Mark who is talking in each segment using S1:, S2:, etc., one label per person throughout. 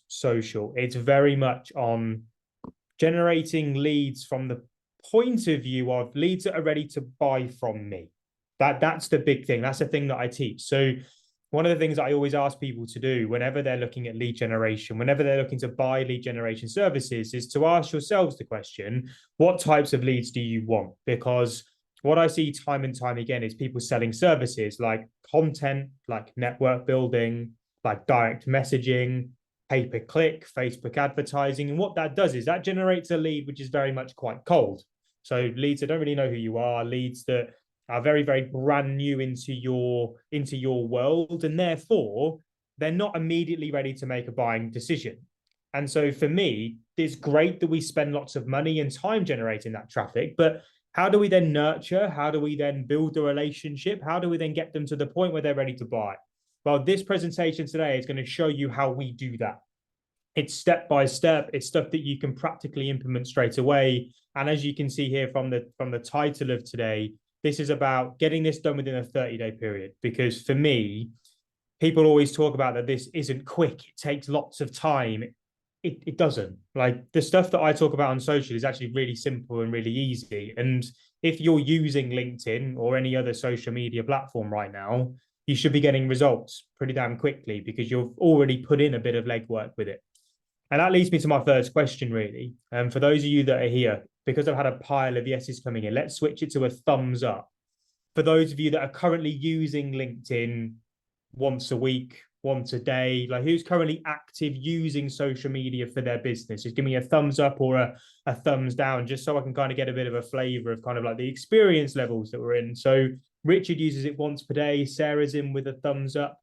S1: social. It's very much on generating leads from the point of view of leads that are ready to buy from me. That's the big thing. That's the thing that I teach. So one of the things I always ask people to do whenever they're looking at lead generation, whenever they're looking to buy lead generation services, is to ask yourselves the question, what types of leads do you want? Because what I see time and time again is people selling services like content, like network building, like direct messaging, pay-per-click, Facebook advertising. And what that does is that generates a lead, which is very much quite cold. So leads that don't really know who you are, leads that are very, very brand new into your world, and therefore they're not immediately ready to make a buying decision. And so for me, it's great that we spend lots of money and time generating that traffic, but how do we then nurture? How do we then build a relationship? How do we then get them to the point where they're ready to buy? Well, this presentation today is going to show you how we do that. It's step by step. It's stuff that you can practically implement straight away. And as you can see here from the title of today, this is about getting this done within a 30-day period. Because for me, people always talk about that this isn't quick. It takes lots of time. It doesn't. Like the stuff that I talk about on social is actually really simple and really easy. And if you're using LinkedIn or any other social media platform right now, you should be getting results pretty damn quickly because you've already put in a bit of legwork with it. And that leads me to my first question, really. And for those of you that are here, because I've had a pile of yeses coming in, let's switch it to a thumbs up. For those of you that are currently using LinkedIn once a week, once a day, like who's currently active using social media for their business, just give me a thumbs up or a thumbs down, just so I can kind of get a bit of a flavor of kind of like the experience levels that we're in. So Richard uses it once per day. Sarah's in with a thumbs up.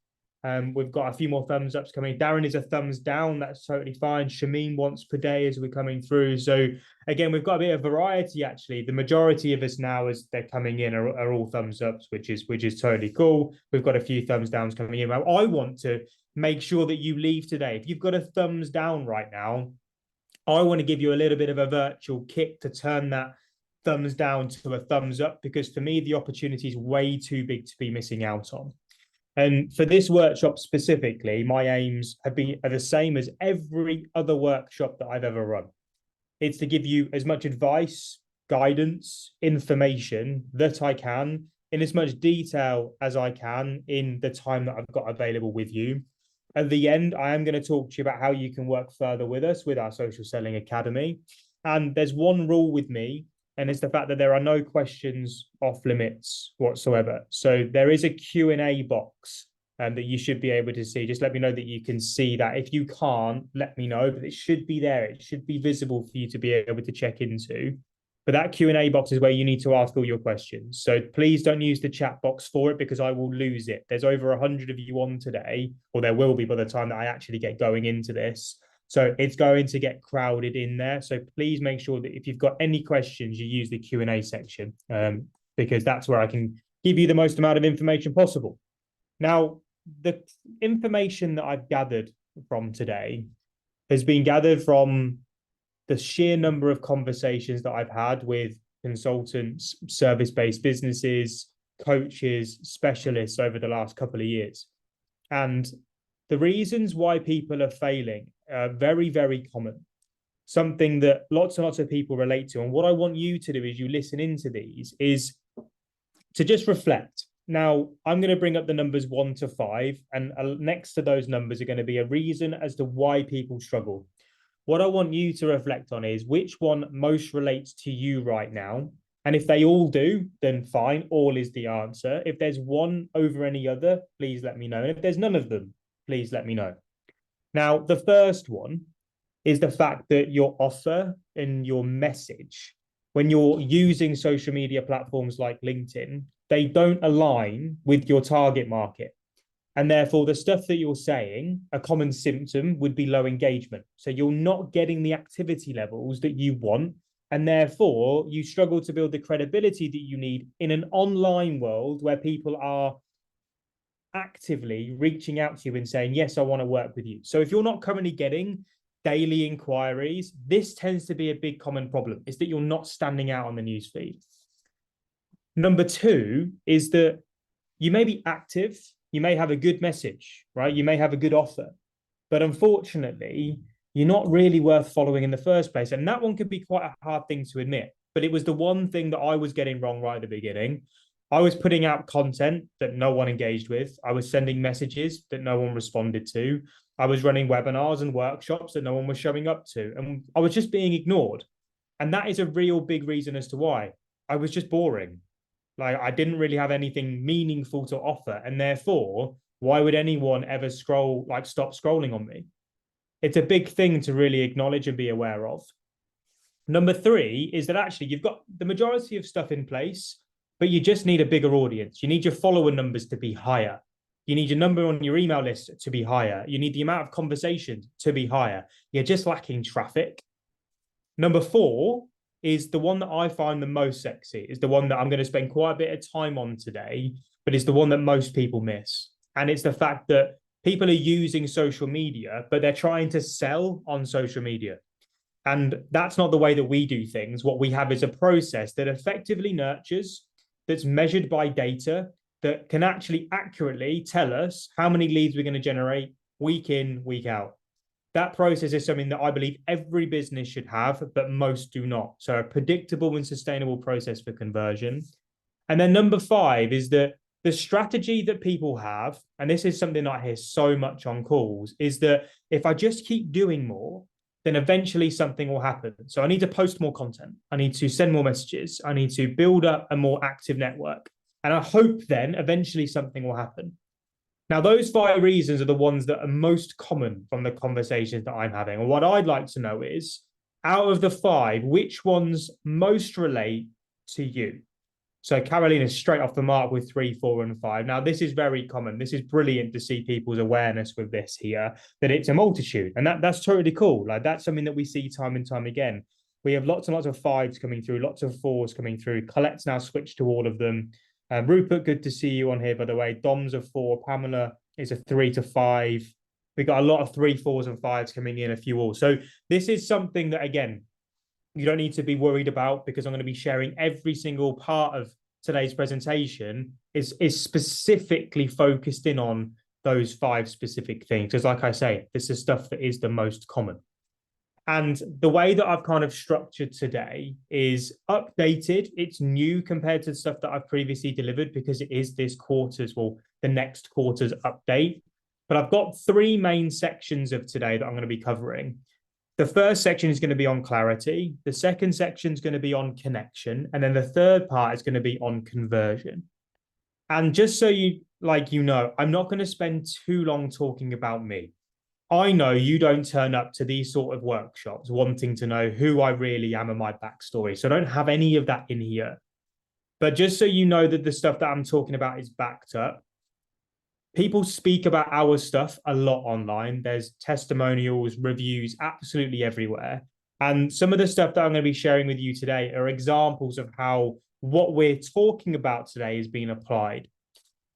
S1: We've got a few more thumbs ups coming. Darren is a thumbs down. That's totally fine. Shameen once per day as we're coming through. So again, we've got a bit of variety, actually. The majority of us now, as they're coming in, are all thumbs ups, which is totally cool. We've got a few thumbs downs coming in. I want to make sure that you leave today. If you've got a thumbs down right now, I want to give you a little bit of a virtual kick to turn that thumbs down to a thumbs up, because for me, the opportunity is way too big to be missing out on. And for this workshop specifically, my aims are the same as every other workshop that I've ever run. It's to give you as much advice, guidance, information that I can in as much detail as I can in the time that I've got available with you. At the end, I am going to talk to you about how you can work further with us with our Social Selling Academy. And there's one rule with me, and it's the fact that there are no questions off limits whatsoever. So there is a Q&A box that you should be able to see. Just let me know that you can see that. If you can't, let me know, but it should be there. It should be visible for you to be able to check into. But that Q&A box is where you need to ask all your questions. So please don't use the chat box for it, because I will lose it. There's over 100 of you on today, or there will be by the time that I actually get going into this. So it's going to get crowded in there. So please make sure that if you've got any questions, you use the Q&A section, because that's where I can give you the most amount of information possible. Now, the information that I've gathered from today has been gathered from the sheer number of conversations that I've had with consultants, service-based businesses, coaches, specialists over the last couple of years. And the reasons why people are failing are very, very common. Something that lots and lots of people relate to. And what I want you to do as you listen into these is to just reflect. Now, I'm going to bring up the numbers 1 to 5, and next to those numbers are going to be a reason as to why people struggle. What I want you to reflect on is which one most relates to you right now. And if they all do, then fine, all is the answer. If there's one over any other, please let me know. And if there's none of them, please let me know. Now, the first one is the fact that your offer and your message, when you're using social media platforms like LinkedIn, they don't align with your target market. And therefore, the stuff that you're saying, a common symptom would be low engagement. So you're not getting the activity levels that you want. And therefore, you struggle to build the credibility that you need in an online world where people are actively reaching out to you and saying, yes, I want to work with you. So if you're not currently getting daily inquiries, this tends to be a big common problem, is that you're not standing out on the newsfeed. Number 2 is that you may be active, you may have a good message, right? You may have a good offer, But unfortunately, you're not really worth following in the first place. And that one could be quite a hard thing to admit. But it was the one thing that I was getting wrong right at the beginning. I was putting out content that no one engaged with. I was sending messages that no one responded to. I was running webinars and workshops that no one was showing up to. And I was just being ignored. And that is a real big reason as to why. I was just boring. Like I didn't really have anything meaningful to offer. And therefore, why would anyone ever stop scrolling on me? It's a big thing to really acknowledge and be aware of. Number three is that actually you've got the majority of stuff in place, but you just need a bigger audience. You need your follower numbers to be higher. You need your number on your email list to be higher. You need the amount of conversations to be higher. You're just lacking traffic. Number four is the one that I find the most sexy, is the one that I'm going to spend quite a bit of time on today, but it's the one that most people miss. And it's the fact that people are using social media, but they're trying to sell on social media. And that's not the way that we do things. What we have is a process that effectively nurtures, that's measured by data, that can actually accurately tell us how many leads we're going to generate week in, week out. That process is something that I believe every business should have, but most do not. So a predictable and sustainable process for conversion. And then number five is that the strategy that people have, and this is something that I hear so much on calls, is that if I just keep doing more, then eventually something will happen. So I need to post more content. I need to send more messages. I need to build up a more active network. And I hope then eventually something will happen. Now, those five reasons are the ones that are most common from the conversations that I'm having. And what I'd like to know is, out of the five, which ones most relate to you? So Caroline is straight off the mark with 3, 4, and 5. Now, this is very common. This is brilliant to see people's awareness with this here, that it's a multitude. And that's totally cool. Like that's something that we see time and time again. We have lots and lots of 5s coming through, lots of 4s coming through. Colette's now switched to all of them. Rupert, good to see you on here, by the way. Dom's a 4. Pamela is a 3 to 5. We got a lot of 3, 4s, and 5s coming in, a few all. So this is something that, again, you don't need to be worried about, because I'm going to be sharing every single part of today's presentation is specifically focused in on those 5 specific things. Because like I say, this is stuff that is the most common. And the way that I've kind of structured today is updated. It's new compared to the stuff that I've previously delivered, because it is this quarter's, well, the next quarter's update. But I've got 3 main sections of today that I'm going to be covering. The first section is going to be on clarity. The second section is going to be on connection. And then the third part is going to be on conversion. And just so you know, I'm not going to spend too long talking about me. I know you don't turn up to these sort of workshops wanting to know who I really am and my backstory. So I don't have any of that in here. But just so you know that the stuff that I'm talking about is backed up. People speak about our stuff a lot online. There's testimonials, reviews, absolutely everywhere. And some of the stuff that I'm going to be sharing with you today are examples of how what we're talking about today is being applied.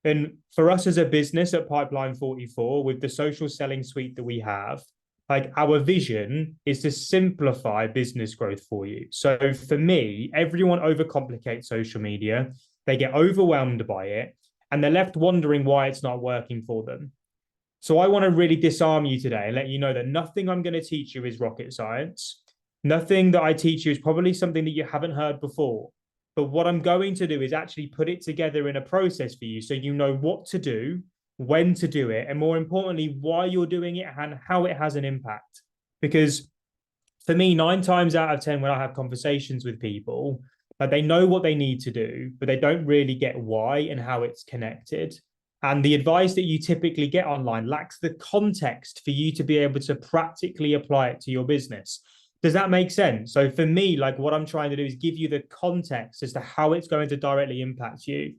S1: And for us as a business at Pipeline 44, with the social selling suite that we have, like our vision is to simplify business growth for you. So for me, everyone overcomplicates social media. They get overwhelmed by it, and they're left wondering why it's not working for them. So I want to really disarm you today and let you know that nothing I'm going to teach you is rocket science. Nothing that I teach you is probably something that you haven't heard before. But what I'm going to do is actually put it together in a process for you so you know what to do, when to do it, and more importantly, why you're doing it and how it has an impact. Because for me, 9 times out of 10, when I have conversations with people, like they know what they need to do, but they don't really get why and how it's connected. And the advice that you typically get online lacks the context for you to be able to practically apply it to your business. Does that make sense? So for me, like what I'm trying to do is give you the context as to how it's going to directly impact you.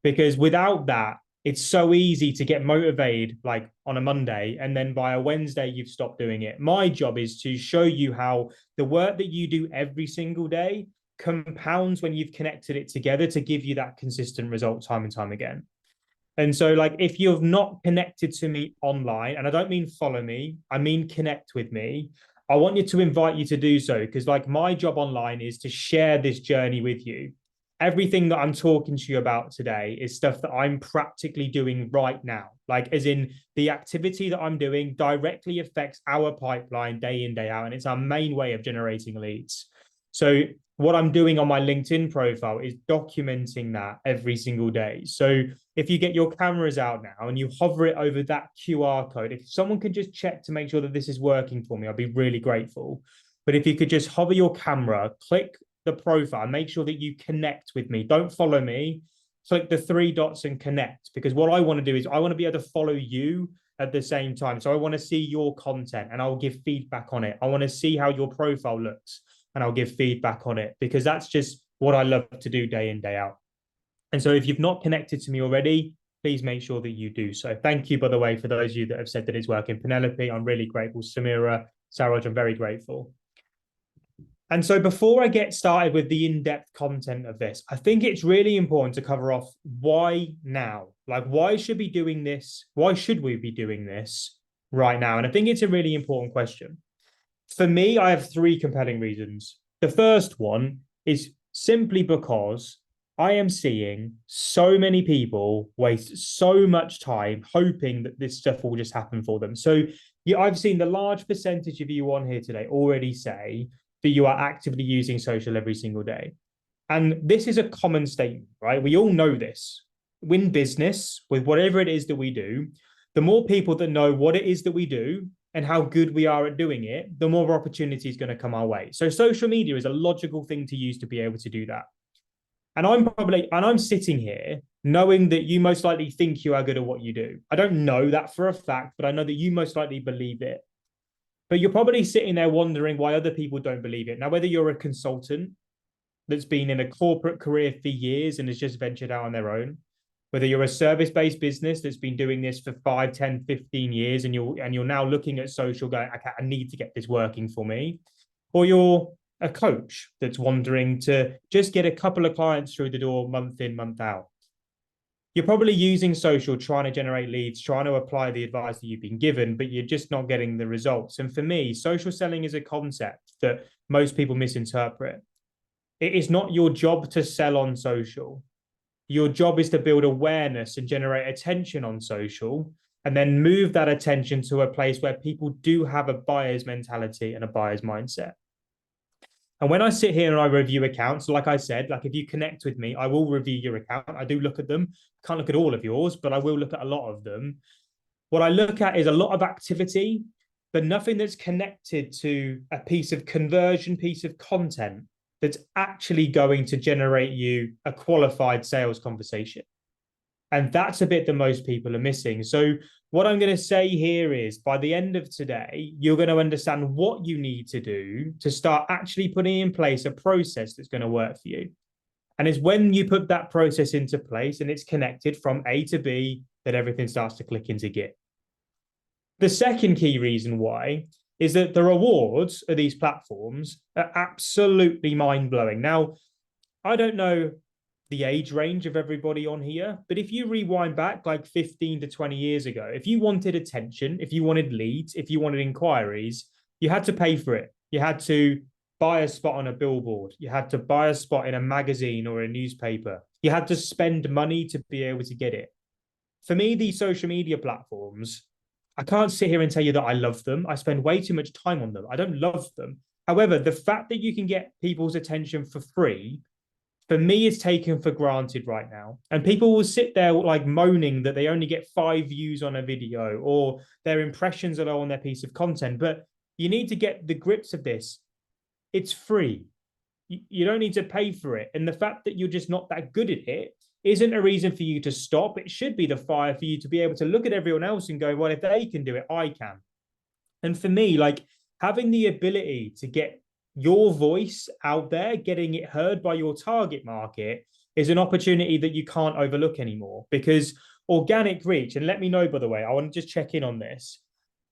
S1: Because without that, it's so easy to get motivated like on a Monday, and then by a Wednesday, you've stopped doing it. My job is to show you how the work that you do every single day compounds when you've connected it together to give you that consistent result time and time again. And so like if you've not connected to me online, and I don't mean follow me, I mean connect with me, I want you to invite you to do so, because like my job online is to share this journey with you. everything that I'm talking to you about today is stuff that I'm practically doing right now. Like, as in the activity that I'm doing directly affects our pipeline day in, day out. And it's our main way of generating leads. So, what I'm doing on my LinkedIn profile is documenting that every single day. So, if you get your cameras out now and you hover it over that QR code, if someone could just check to make sure that this is working for me, I'd be really grateful. But if you could just hover your camera, click the profile, make sure that you connect with me. Don't follow me. Click the three dots and connect, because what I want to do is I want to be able to follow you at the same time. So I want to see your content and I'll give feedback on it. I want to see how your profile looks and I'll give feedback on it, because that's just what I love to do day in, day out. And so if you've not connected to me already, please make sure that you do so. Thank you, by the way, for those of you that have said that it's working. Penelope, I'm really grateful. Samira, Saraj, I'm very grateful. And so before I get started with the in-depth content of this, I think it's really important to cover off why now? Like, why should we be doing this? Why should we be doing this right now? And I think it's a really important question. For me, I have three compelling reasons. The first one is simply because I am seeing so many people waste so much time hoping that this stuff will just happen for them. So yeah, I've seen the large percentage of you on here today already say that you are actively using social every single day. And this is a common statement, right? We all know this. In business, with whatever it is that we do, the more people that know what it is that we do and how good we are at doing it, the more opportunity is going to come our way. So social media is a logical thing to use to be able to do that. And I'm sitting here knowing that you most likely think you are good at what you do. I don't know that for a fact, but I know that you most likely believe it. But you're probably sitting there wondering why other people don't believe it. Now, whether you're a consultant that's been in a corporate career for years and has just ventured out on their own, whether you're a service-based business that's been doing this for 5, 10, 15 years, and you're now looking at social going, okay, I need to get this working for me, or you're a coach that's wanting to just get a couple of clients through the door month in, month out. You're probably using social, trying to generate leads, trying to apply the advice that you've been given, but you're just not getting the results. And for me, social selling is a concept that most people misinterpret. It is not your job to sell on social. Your job is to build awareness and generate attention on social, and then move that attention to a place where people do have a buyer's mentality and a buyer's mindset. And when I sit here and I review accounts, like I said, like if you connect with me, I will review your account. I do look at them. Can't look at all of yours, but I will look at a lot of them. What I look at is a lot of activity, but nothing that's connected to a piece of conversion, piece of content that's actually going to generate you a qualified sales conversation. And that's a bit that most people are missing. So what I'm going to say here is by the end of today, you're going to understand what you need to do to start actually putting in place a process that's going to work for you. And it's when you put that process into place and it's connected from A to B that everything starts to click into gear. The second key reason why is that the rewards of these platforms are absolutely mind-blowing. Now, I don't know the age range of everybody on here, but if you rewind back like 15 to 20 years ago, if you wanted attention, if you wanted leads, if you wanted inquiries, you had to pay for it. You had to buy a spot on a billboard. You had to buy a spot in a magazine or a newspaper. You had to spend money to be able to get it. For me, these social media platforms, I can't sit here and tell you that I love them. I spend way too much time on them. I don't love them. However, the fact that you can get people's attention for free, for me, is taken for granted right now. And people will sit there like moaning that they only get 5 views on a video or their impressions are low on their piece of content. But you need to get the grips of this. It's free. You don't need to pay for it. And the fact that you're just not that good at it isn't a reason for you to stop. It should be the fire for you to be able to look at everyone else and go, well, if they can do it, I can. And for me, like having the ability to get your voice out there, getting it heard by your target market is an opportunity that you can't overlook anymore, because organic reach, and let me know, by the way, I want to just check in on this.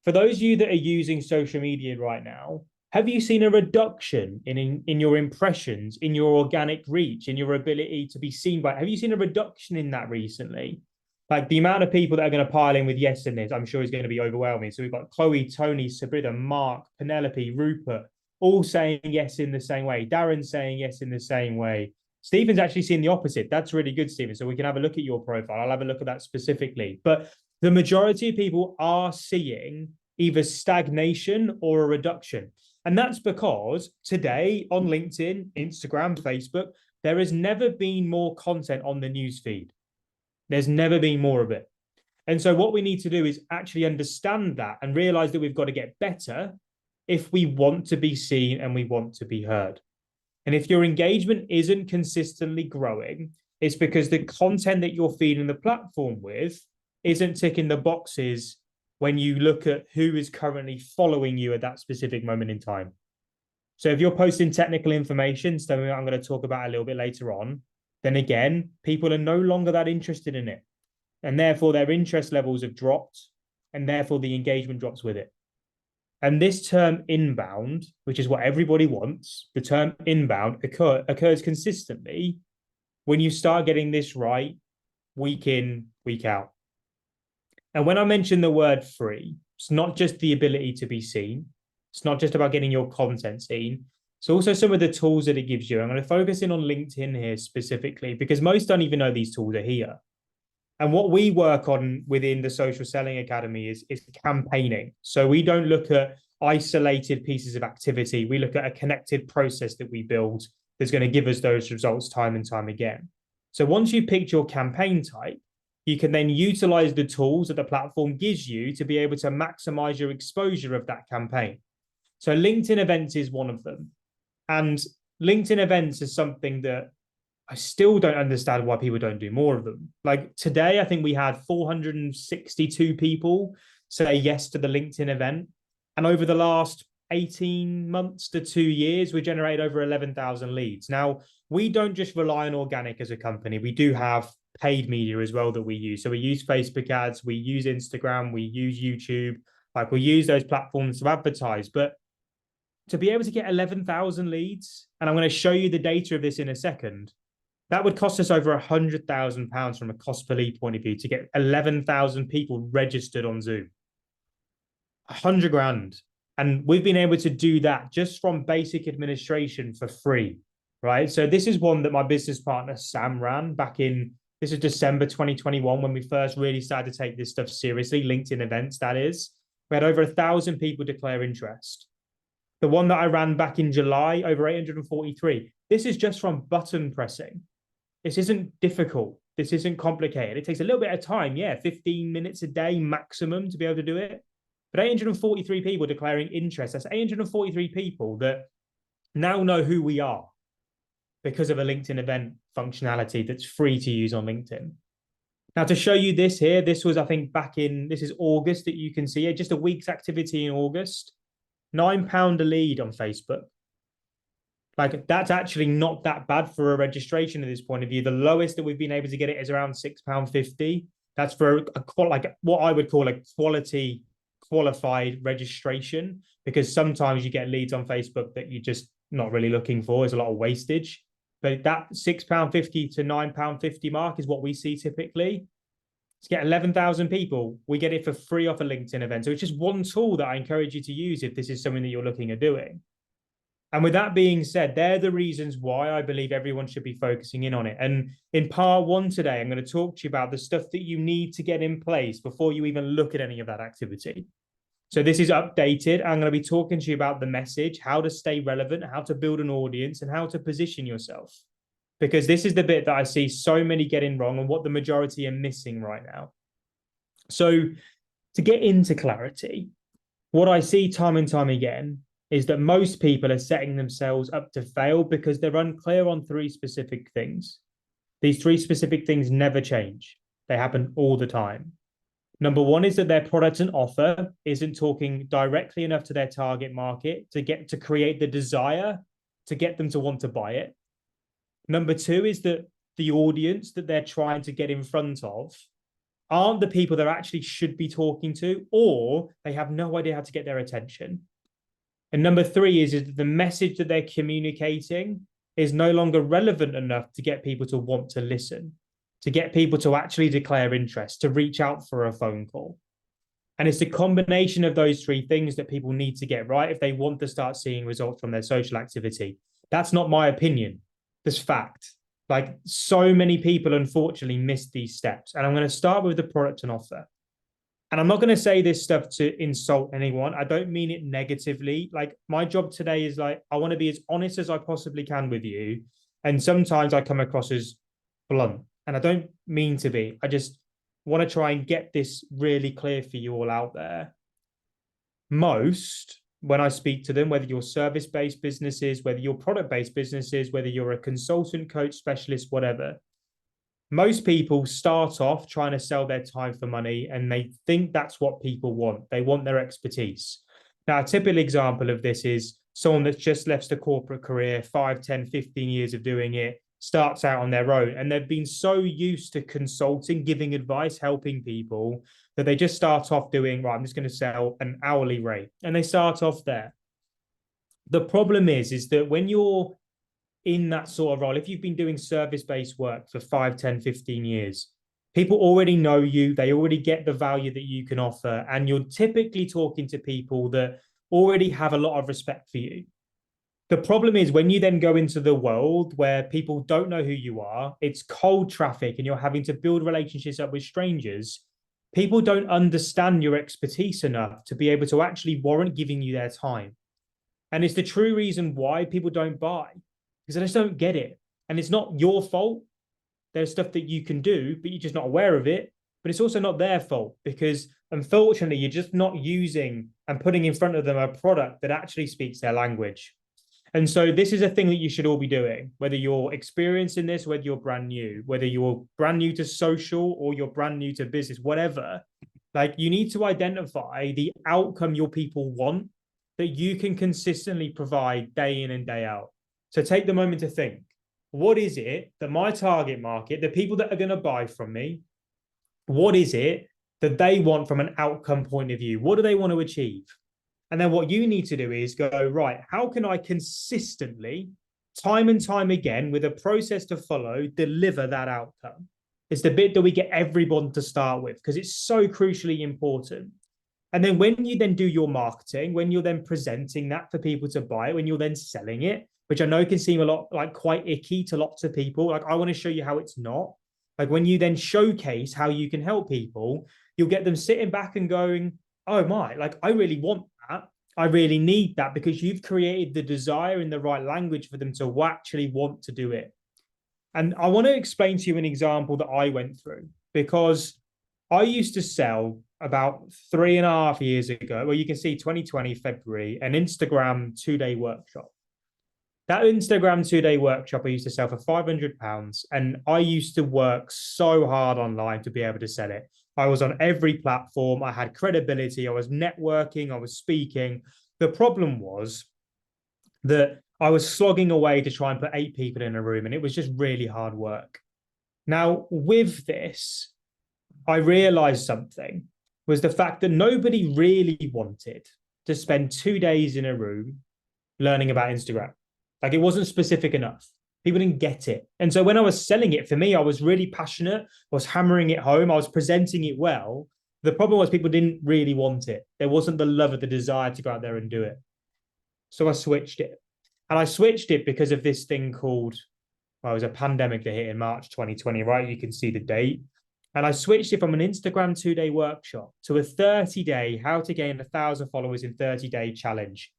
S1: For those of you that are using social media right now, have you seen a reduction in your impressions, in your organic reach, in your ability to be seen by, have you seen a reduction in that recently? Like the amount of people that are going to pile in with yes in this, I'm sure is going to be overwhelming. So we've got Chloe, Tony, Sabrina, Mark, Penelope, Rupert, all saying yes in the same way. Darren saying yes in the same way. Stephen's actually seen the opposite. That's really good, Stephen. So we can have a look at your profile. I'll have a look at that specifically. But the majority of people are seeing either stagnation or a reduction. And that's because today on LinkedIn, Instagram, Facebook, there has never been more content on the newsfeed. There's never been more of it. And so what we need to do is actually understand that and realize that we've got to get better if we want to be seen and we want to be heard. And if your engagement isn't consistently growing, it's because the content that you're feeding the platform with isn't ticking the boxes when you look at who is currently following you at that specific moment in time. So if you're posting technical information, something I'm going to talk about a little bit later on, then again, people are no longer that interested in it. And therefore their interest levels have dropped, and therefore the engagement drops with it. And this term inbound, which is what everybody wants, the term inbound occurs consistently when you start getting this right week in, week out. And when I mention the word free, it's not just the ability to be seen. It's not just about getting your content seen. It's also some of the tools that it gives you. I'm going to focus in on LinkedIn here specifically because most don't even know these tools are here. And what we work on within the Social Selling Academy is campaigning. So we don't look at isolated pieces of activity. We look at a connected process that we build that's going to give us those results time and time again. So once you picked your campaign type, you can then utilize the tools that the platform gives you to be able to maximize your exposure of that campaign. So LinkedIn events is one of them. And LinkedIn events is something that I still don't understand why people don't do more of them. Like today, I think we had 462 people say yes to the LinkedIn event. And over the last 18 months to 2 years, we generated over 11,000 leads. Now, we don't just rely on organic as a company. We do have paid media as well that we use. So we use Facebook ads, we use Instagram, we use YouTube. Like we use those platforms to advertise. But to be able to get 11,000 leads, and I'm going to show you the data of this in a second, that would cost us over £100,000 from a cost per lead point of view to get 11,000 people registered on Zoom. 100 grand. And we've been able to do that just from basic administration for free, right? So this is one that my business partner, Sam, ran back in, this is December 2021, when we first really started to take this stuff seriously, LinkedIn events, that is. We had over 1,000 people declare interest. The one that I ran back in July, over 843. This is just from button pressing. This isn't difficult. This isn't complicated. It takes a little bit of time, 15 minutes a day maximum to be able to do it. But 843 people declaring interest, that's 843 people that now know who we are because of a LinkedIn event functionality that's free to use on LinkedIn. Now, to show you this here, this was, I think, back in, this is August that you can see it, just a week's activity in August, £9 a lead on Facebook. Like, that's actually not that bad for a registration at this point of view. The lowest that we've been able to get it is around £6.50. That's for like what I would call a qualified registration, because sometimes you get leads on Facebook that you're just not really looking for. There's a lot of wastage. But that £6.50 to £9.50 mark is what we see typically. To get 11,000 people, we get it for free off a LinkedIn event. So it's just one tool that I encourage you to use if this is something that you're looking at doing. And with that being said, they're the reasons why I believe everyone should be focusing in on it. And in part one today, I'm going to talk to you about the stuff that you need to get in place before you even look at any of that activity. So this is updated. I'm going to be talking to you about the message, how to stay relevant, how to build an audience, and how to position yourself. Because this is the bit that I see so many getting wrong and what the majority are missing right now. So to get into clarity, what I see time and time again is that most people are setting themselves up to fail because they're unclear on three specific things. These three specific things never change. They happen all the time. Number one is that their product and offer isn't talking directly enough to their target market to create the desire to get them to want to buy it. Number two is that the audience that they're trying to get in front of aren't the people they actually should be talking to, or they have no idea how to get their attention. And number three is that the message that they're communicating is no longer relevant enough to get people to want to listen, to get people to actually declare interest, to reach out for a phone call. And it's the combination of those three things that people need to get right if they want to start seeing results from their social activity. That's not my opinion. That's fact. Like so many people, unfortunately, miss these steps. And I'm going to start with the product and offer. And I'm not going to say this stuff to insult anyone. I don't mean it negatively. Like my job today is like, I want to be as honest as I possibly can with you. And sometimes I come across as blunt, and I don't mean to be. I just want to try and get this really clear for you all out there. Most, when I speak to them, whether you're service-based businesses, whether you're product-based businesses, whether you're a consultant, coach, specialist, whatever, most people start off trying to sell their time for money, and they think that's what people want. They want their expertise. Now, a typical example of this is someone that's just left a corporate career, 5, 10, 15 years of doing it, starts out on their own, and they've been so used to consulting, giving advice, helping people, that they just start off doing, right, I'm just going to sell an hourly rate. And they start off there. The problem is that when you're in that sort of role, if you've been doing service-based work for 5, 10, 15 years, people already know you, they already get the value that you can offer, and you're typically talking to people that already have a lot of respect for you. The problem is when you then go into the world where people don't know who you are, it's cold traffic, and you're having to build relationships up with strangers. People don't understand your expertise enough to be able to actually warrant giving you their time. And it's the true reason why people don't buy, because they just don't get it. And it's not your fault. There's stuff that you can do, but you're just not aware of it. But it's also not their fault, because unfortunately, you're just not using and putting in front of them a product that actually speaks their language. And so this is a thing that you should all be doing, whether you're experiencing this, whether you're brand new, whether you're brand new to social or you're brand new to business, whatever. Like, you need to identify the outcome your people want that you can consistently provide day in and day out. So take the moment to think, what is it that my target market, the people that are going to buy from me, what is it that they want from an outcome point of view? What do they want to achieve? And then what you need to do is go, right, how can I consistently, time and time again, with a process to follow, deliver that outcome? It's the bit that we get everyone to start with, because it's so crucially important. And then when you then do your marketing, when you're then presenting that for people to buy it, when you're then selling it, which I know can seem a lot like quite icky to lots of people. Like, I want to show you how it's not. Like, when you then showcase how you can help people, you'll get them sitting back and going, oh my, like, I really want that. I really need that, because you've created the desire in the right language for them to actually want to do it. And I want to explain to you an example that I went through, because I used to sell about 3.5 years ago, well, you can see 2020, February, an Instagram 2-day workshop. That Instagram 2-day workshop I used to sell for £500, and I used to work so hard online to be able to sell it. I was on every platform. I had credibility. I was networking. I was speaking. The problem was that I was slogging away to try and put 8 people in a room, and it was just really hard work. Now, with this, I realized something, was the fact that nobody really wanted to spend 2 days in a room learning about Instagram. Like, it wasn't specific enough. People didn't get it. And so when I was selling it, for me, I was really passionate. I was hammering it home. I was presenting it well. The problem was people didn't really want it. There wasn't the love or the desire to go out there and do it. So I switched it. And I switched it because of this thing called, well, it was a pandemic that hit in March 2020, right? You can see the date. And I switched it from an Instagram 2-day workshop to a 30-day how to gain 1,000 followers in 30-day challenge.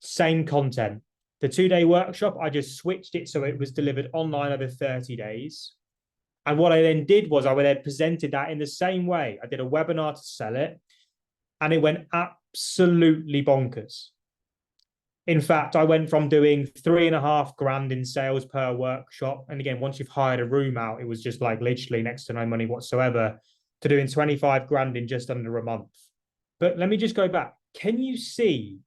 S1: Same content. The 2-day workshop, I just switched it so it was delivered online over 30 days. And what I then did was I then presented that in the same way. I did a webinar to sell it, and it went absolutely bonkers. In fact, I went from doing 3.5 grand in sales per workshop. And again, once you've hired a room out, it was just like literally next to no money whatsoever, to doing 25 grand in just under a month. But let me just go back. Can you see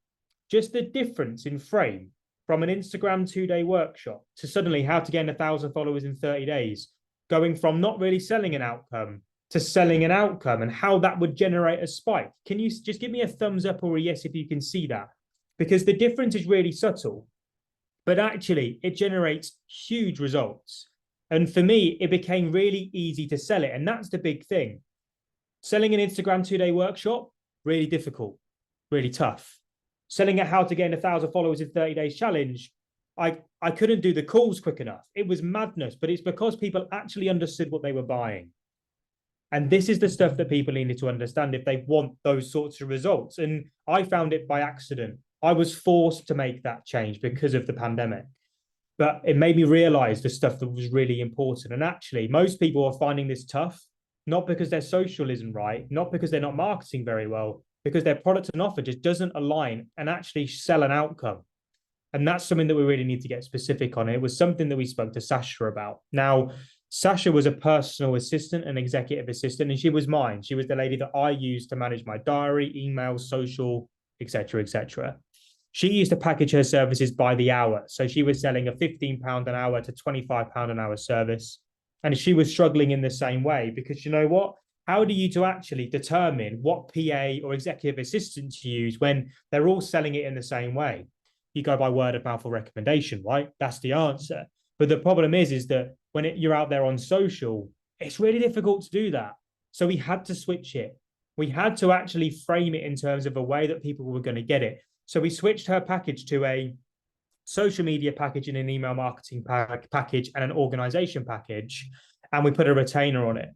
S1: just the difference in frame from an Instagram 2-day workshop to suddenly how to gain 1,000 followers in 30 days, going from not really selling an outcome to selling an outcome, and how that would generate a spike? Can you just give me a thumbs up or a yes if you can see that? Because the difference is really subtle, but actually it generates huge results. And for me, it became really easy to sell it. And that's the big thing. Selling an Instagram 2-day workshop, really difficult, really tough. Selling a how to gain 1,000 followers in 30 days challenge, I couldn't do the calls quick enough. It was madness, but it's because people actually understood what they were buying. And this is the stuff that people needed to understand if they want those sorts of results. And I found it by accident. I was forced to make that change because of the pandemic. But it made me realize the stuff that was really important. And actually, most people are finding this tough, not because their social isn't right, not because they're not marketing very well, because their product and offer just doesn't align and actually sell an outcome. And that's something that we really need to get specific on. It was something that we spoke to Sasha about. Now, Sasha was a personal assistant, an executive assistant, and she was mine. She was the lady that I used to manage my diary, email, social, etc., etc. She used to package her services by the hour. So she was selling a £15 an hour to £25 an hour service. And she was struggling in the same way because you know what? How do you to actually determine what PA or executive assistant to use when they're all selling it in the same way? You go by word of mouth or recommendation, right? That's the answer. But the problem is that when you're out there on social, it's really difficult to do that. So we had to switch it. We had to actually frame it in terms of a way that people were going to get it. So we switched her package to a social media package and an email marketing package and an organization package, and we put a retainer on it.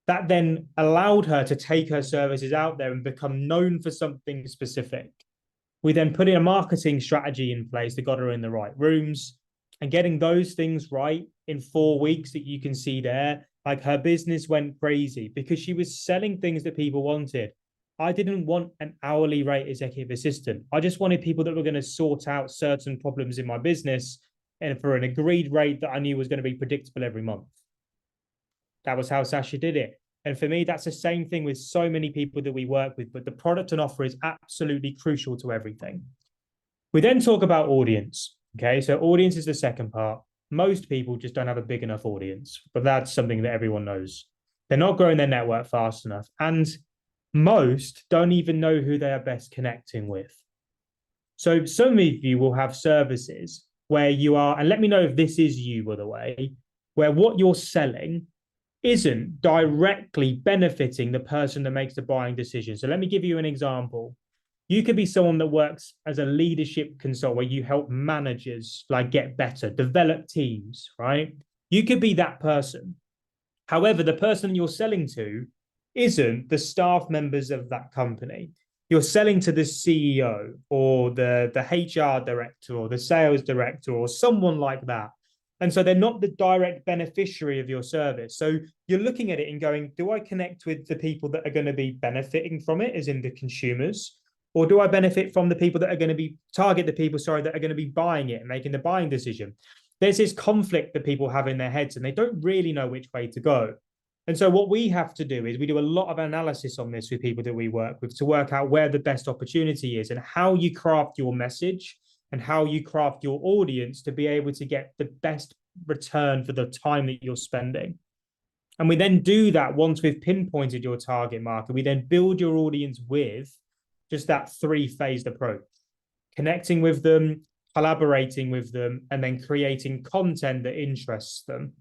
S1: That then allowed her to take her services out there and become known for something specific. We then put in a marketing strategy in place that got her in the right rooms, and getting those things right in 4 weeks that you can see there, like her business went crazy because she was selling things that people wanted. I didn't want an hourly rate executive assistant. I just wanted people that were going to sort out certain problems in my business and for an agreed rate that I knew was going to be predictable every month. That was how Sasha did it. And for me, that's the same thing with so many people that we work with, but the product and offer is absolutely crucial to everything. We then talk about audience. Okay, so audience is the second part. Most people just don't have a big enough audience, but that's something that everyone knows. They're not growing their network fast enough. And most don't even know who they are best connecting with. So some of you will have services where you are, and let me know if this is you, by the way, where what you're selling isn't directly benefiting the person that makes the buying decision. So let me give you an example. You could be someone that works as a leadership consultant where you help managers like get better, develop teams, right? You could be that person. However, the person you're selling to isn't the staff members of that company. You're selling to the CEO or the HR director or the sales director or someone like that. And so they're not the direct beneficiary of your service. So you're looking at it and going, do I connect with the people that are going to be benefiting from it, as in the consumers? Or do I benefit from the people that are going to be, target the people, sorry, that are going to be buying it and making the buying decision? There's this conflict that people have in their heads and they don't really know which way to go. And so what we have to do is we do a lot of analysis on this with people that we work with to work out where the best opportunity is and how you craft your message and how you craft your audience to be able to get the best return for the time that you're spending. And we then do that once we've pinpointed your target market. We then build your audience with just that 3-phased approach, connecting with them, collaborating with them, and then creating content that interests them.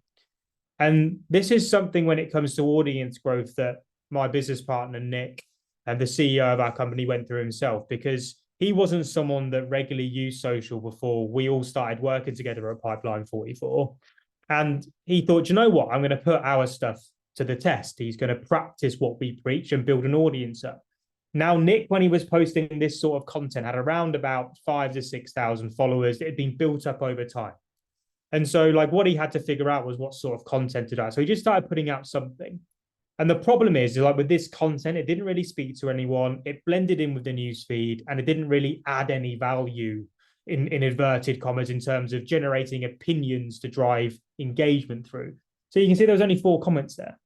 S1: And this is something when it comes to audience growth that my business partner, Nick, and the CEO of our company went through himself, because he wasn't someone that regularly used social before we all started working together at Pipeline 44. And he thought, you know what, I'm going to put our stuff to the test. He's going to practice what we preach and build an audience up. Now, Nick, when he was posting this sort of content, had around about 5,000 to 6,000 followers. It had been built up over time. And so like what he had to figure out was what sort of content to do. So he just started putting out something. And the problem is like with this content, it didn't really speak to anyone. It blended in with the news feed and it didn't really add any value in inverted commas in terms of generating opinions to drive engagement through. So you can see there was only 4 comments there.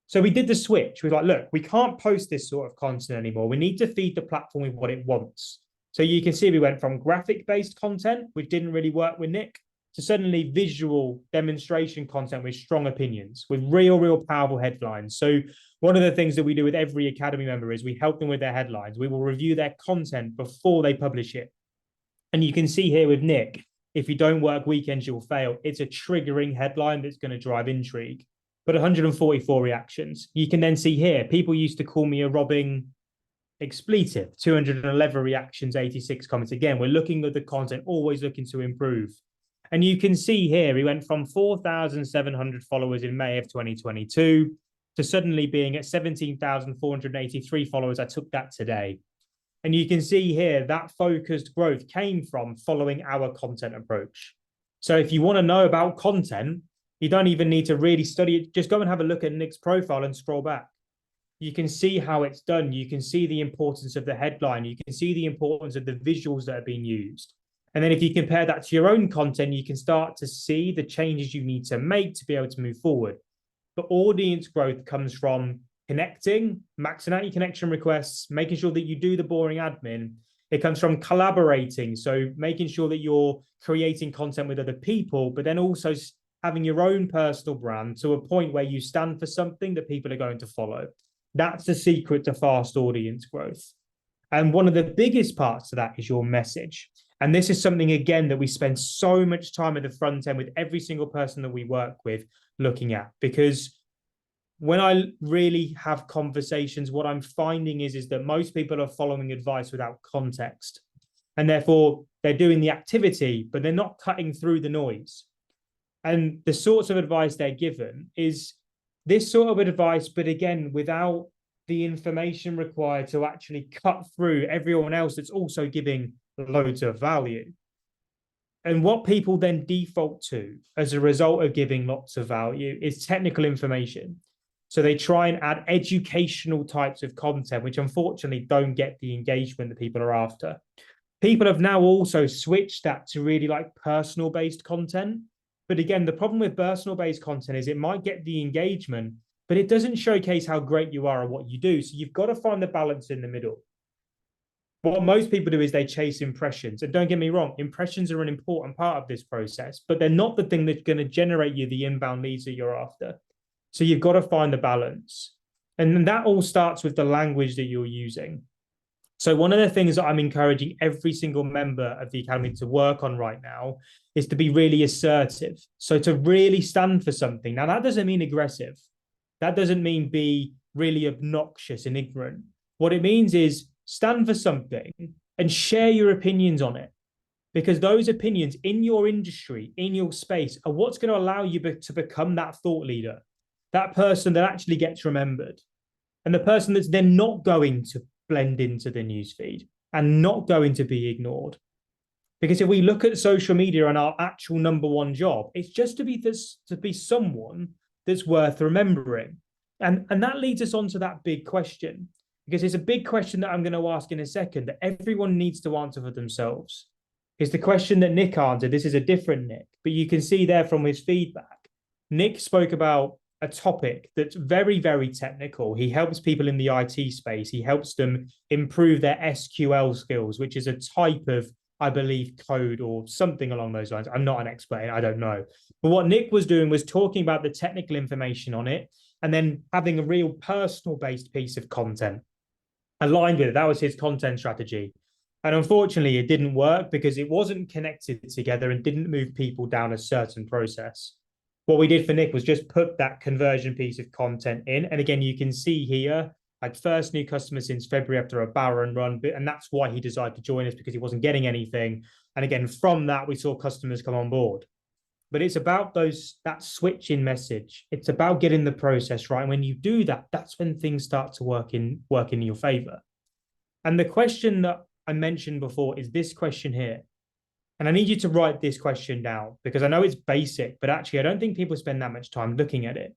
S1: So we did the switch. We were like, look, we can't post this sort of content anymore. We need to feed the platform with what it wants. So you can see we went from graphic-based content, which didn't really work with Nick, to suddenly visual demonstration content with strong opinions, with real powerful headlines. So one of the things that we do with every Academy member is we help them with their headlines. We will review their content before they publish it. And you can see here with Nick, if you don't work weekends, you'll fail. It's a triggering headline that's going to drive intrigue. But 144 reactions. You can then see here, people used to call me a robbing expletive, 211 reactions, 86 comments. Again, we're looking at the content, always looking to improve. And you can see here, he went from 4,700 followers in May of 2022 to suddenly being at 17,483 followers. I took that today. And you can see here that focused growth came from following our content approach. So if you want to know about content, you don't even need to really study it. Just go and have a look at Nick's profile and scroll back. You can see how it's done. You can see the importance of the headline. You can see the importance of the visuals that are being used. And then if you compare that to your own content, you can start to see the changes you need to make to be able to move forward. But audience growth comes from connecting, maxing out your connection requests, making sure that you do the boring admin. It comes from collaborating, so making sure that you're creating content with other people, but then also having your own personal brand to a point where you stand for something that people are going to follow. That's the secret to fast audience growth. And one of the biggest parts of that is your message. And this is something, again, that we spend so much time at the front end with every single person that we work with looking at. Because when I really have conversations, what I'm finding is that most people are following advice without context. And therefore, they're doing the activity, but they're not cutting through the noise. And the sorts of advice they're given is this sort of advice, but again, without the information required to actually cut through everyone else that's also giving loads of value. And what people then default to as a result of giving lots of value is technical information. So they try and add educational types of content, which unfortunately don't get the engagement that people are after. People have now also switched that to really like personal-based content. But again, the problem with personal-based content is it might get the engagement, but it doesn't showcase how great you are at what you do. So you've got to find the balance in the middle. What most people do is they chase impressions. And don't get me wrong, impressions are an important part of this process, but they're not the thing that's going to generate you the inbound leads that you're after. So you've got to find the balance. And that all starts with the language that you're using. So one of the things that I'm encouraging every single member of the Academy to work on right now is to be really assertive. So to really stand for something. Now, that doesn't mean aggressive. That doesn't mean be really obnoxious and ignorant. What it means is stand for something and share your opinions on it. Because those opinions in your industry, in your space, are what's going to allow you to become that thought leader, that person that actually gets remembered, and the person that's then not going to blend into the newsfeed and not going to be ignored. Because if we look at social media and our actual number one job, it's just to be someone that's worth remembering. And that leads us on to that big question, because it's a big question that I'm going to ask in a second that everyone needs to answer for themselves. It's the question that Nick answered. This is a different Nick, but you can see there from his feedback, Nick spoke about a topic that's very, very technical. He helps people in the IT space. He helps them improve their SQL skills, which is a type of, I believe, code or something along those lines. I'm not an expert, I don't know. But what Nick was doing was talking about the technical information on it and then having a real personal-based piece of content aligned with it. That was his content strategy. And unfortunately, it didn't work because it wasn't connected together and didn't move people down a certain process. What we did for Nick was just put that conversion piece of content in. And again, you can see here, like first new customer since February after a barren run. And that's why he decided to join us, because he wasn't getting anything. And again, from that, we saw customers come on board. But it's about that switch in message. It's about getting the process right. And when you do that, that's when things start to work in your favor. And the question that I mentioned before is this question here. And I need you to write this question down because I know it's basic, but actually I don't think people spend that much time looking at it.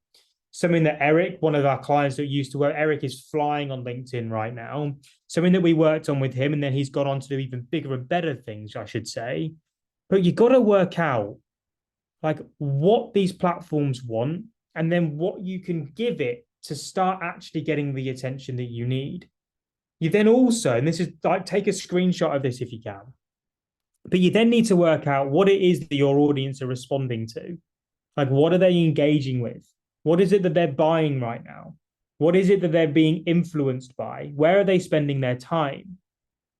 S1: Something that Eric, one of our clients that used to work, Eric is flying on LinkedIn right now. Something that we worked on with him, and then he's gone on to do even bigger and better things, I should say. But you got to work out like what these platforms want and then what you can give it to start actually getting the attention that you need. You then also, and this is like, take a screenshot of this if you can, but you then need to work out what it is that your audience are responding to. Like, what are they engaging with? What is it that they're buying right now? What is it that they're being influenced by? Where are they spending their time?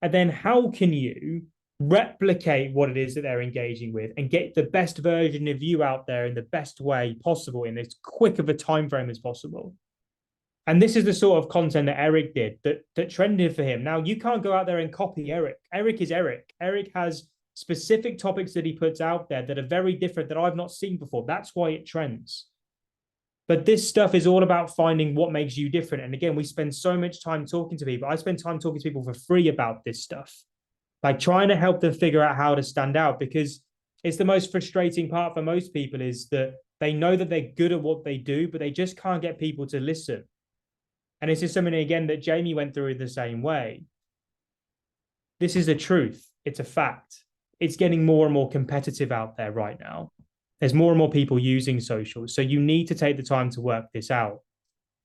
S1: And then how can you replicate what it is that they're engaging with and get the best version of you out there in the best way possible in as quick of a time frame as possible? And this is the sort of content that Eric did that trended for him. Now, you can't go out there and copy Eric. Eric is Eric. Eric has specific topics that he puts out there that are very different that I've not seen before. That's why it trends. But this stuff is all about finding what makes you different. And again, we spend so much time talking to people. I spend time talking to people for free about this stuff, like trying to help them figure out how to stand out, because it's the most frustrating part for most people is that they know that they're good at what they do, but they just can't get people to listen. And this is something, again, that Jamie went through the same way. This is the truth. It's a fact. It's getting more and more competitive out there right now. There's more and more people using social. So you need to take the time to work this out.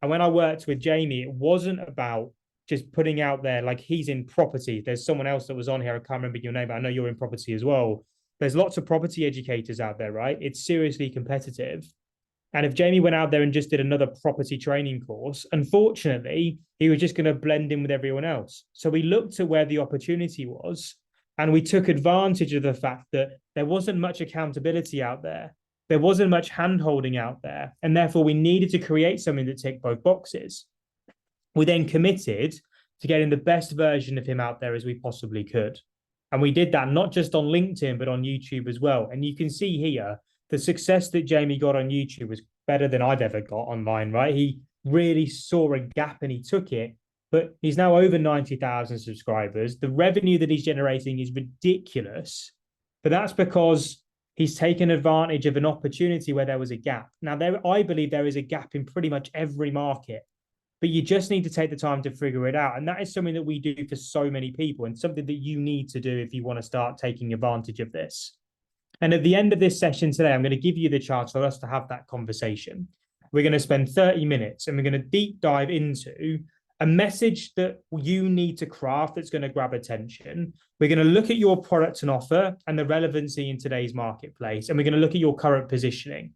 S1: And when I worked with Jamie, it wasn't about just putting out there, like he's in property. There's someone else that was on here. I can't remember your name, but I know you're in property as well. There's lots of property educators out there, right? It's seriously competitive. And if Jamie went out there and just did another property training course, unfortunately, he was just going to blend in with everyone else. So we looked at where the opportunity was, and we took advantage of the fact that there wasn't much accountability out there. There wasn't much hand-holding out there. And therefore, we needed to create something that ticked both boxes. We then committed to getting the best version of him out there as we possibly could. And we did that not just on LinkedIn, but on YouTube as well. And you can see here, the success that Jamie got on YouTube was better than I've ever got online, right? He really saw a gap and he took it, but he's now over 90,000 subscribers. The revenue that he's generating is ridiculous, but that's because he's taken advantage of an opportunity where there was a gap. Now, I believe there is a gap in pretty much every market, but you just need to take the time to figure it out. And that is something that we do for so many people and something that you need to do if you want to start taking advantage of this. And at the end of this session today, I'm going to give you the chance for us to have that conversation. We're going to spend 30 minutes and we're going to deep dive into a message that you need to craft that's going to grab attention. We're going to look at your product and offer and the relevancy in today's marketplace. And we're going to look at your current positioning.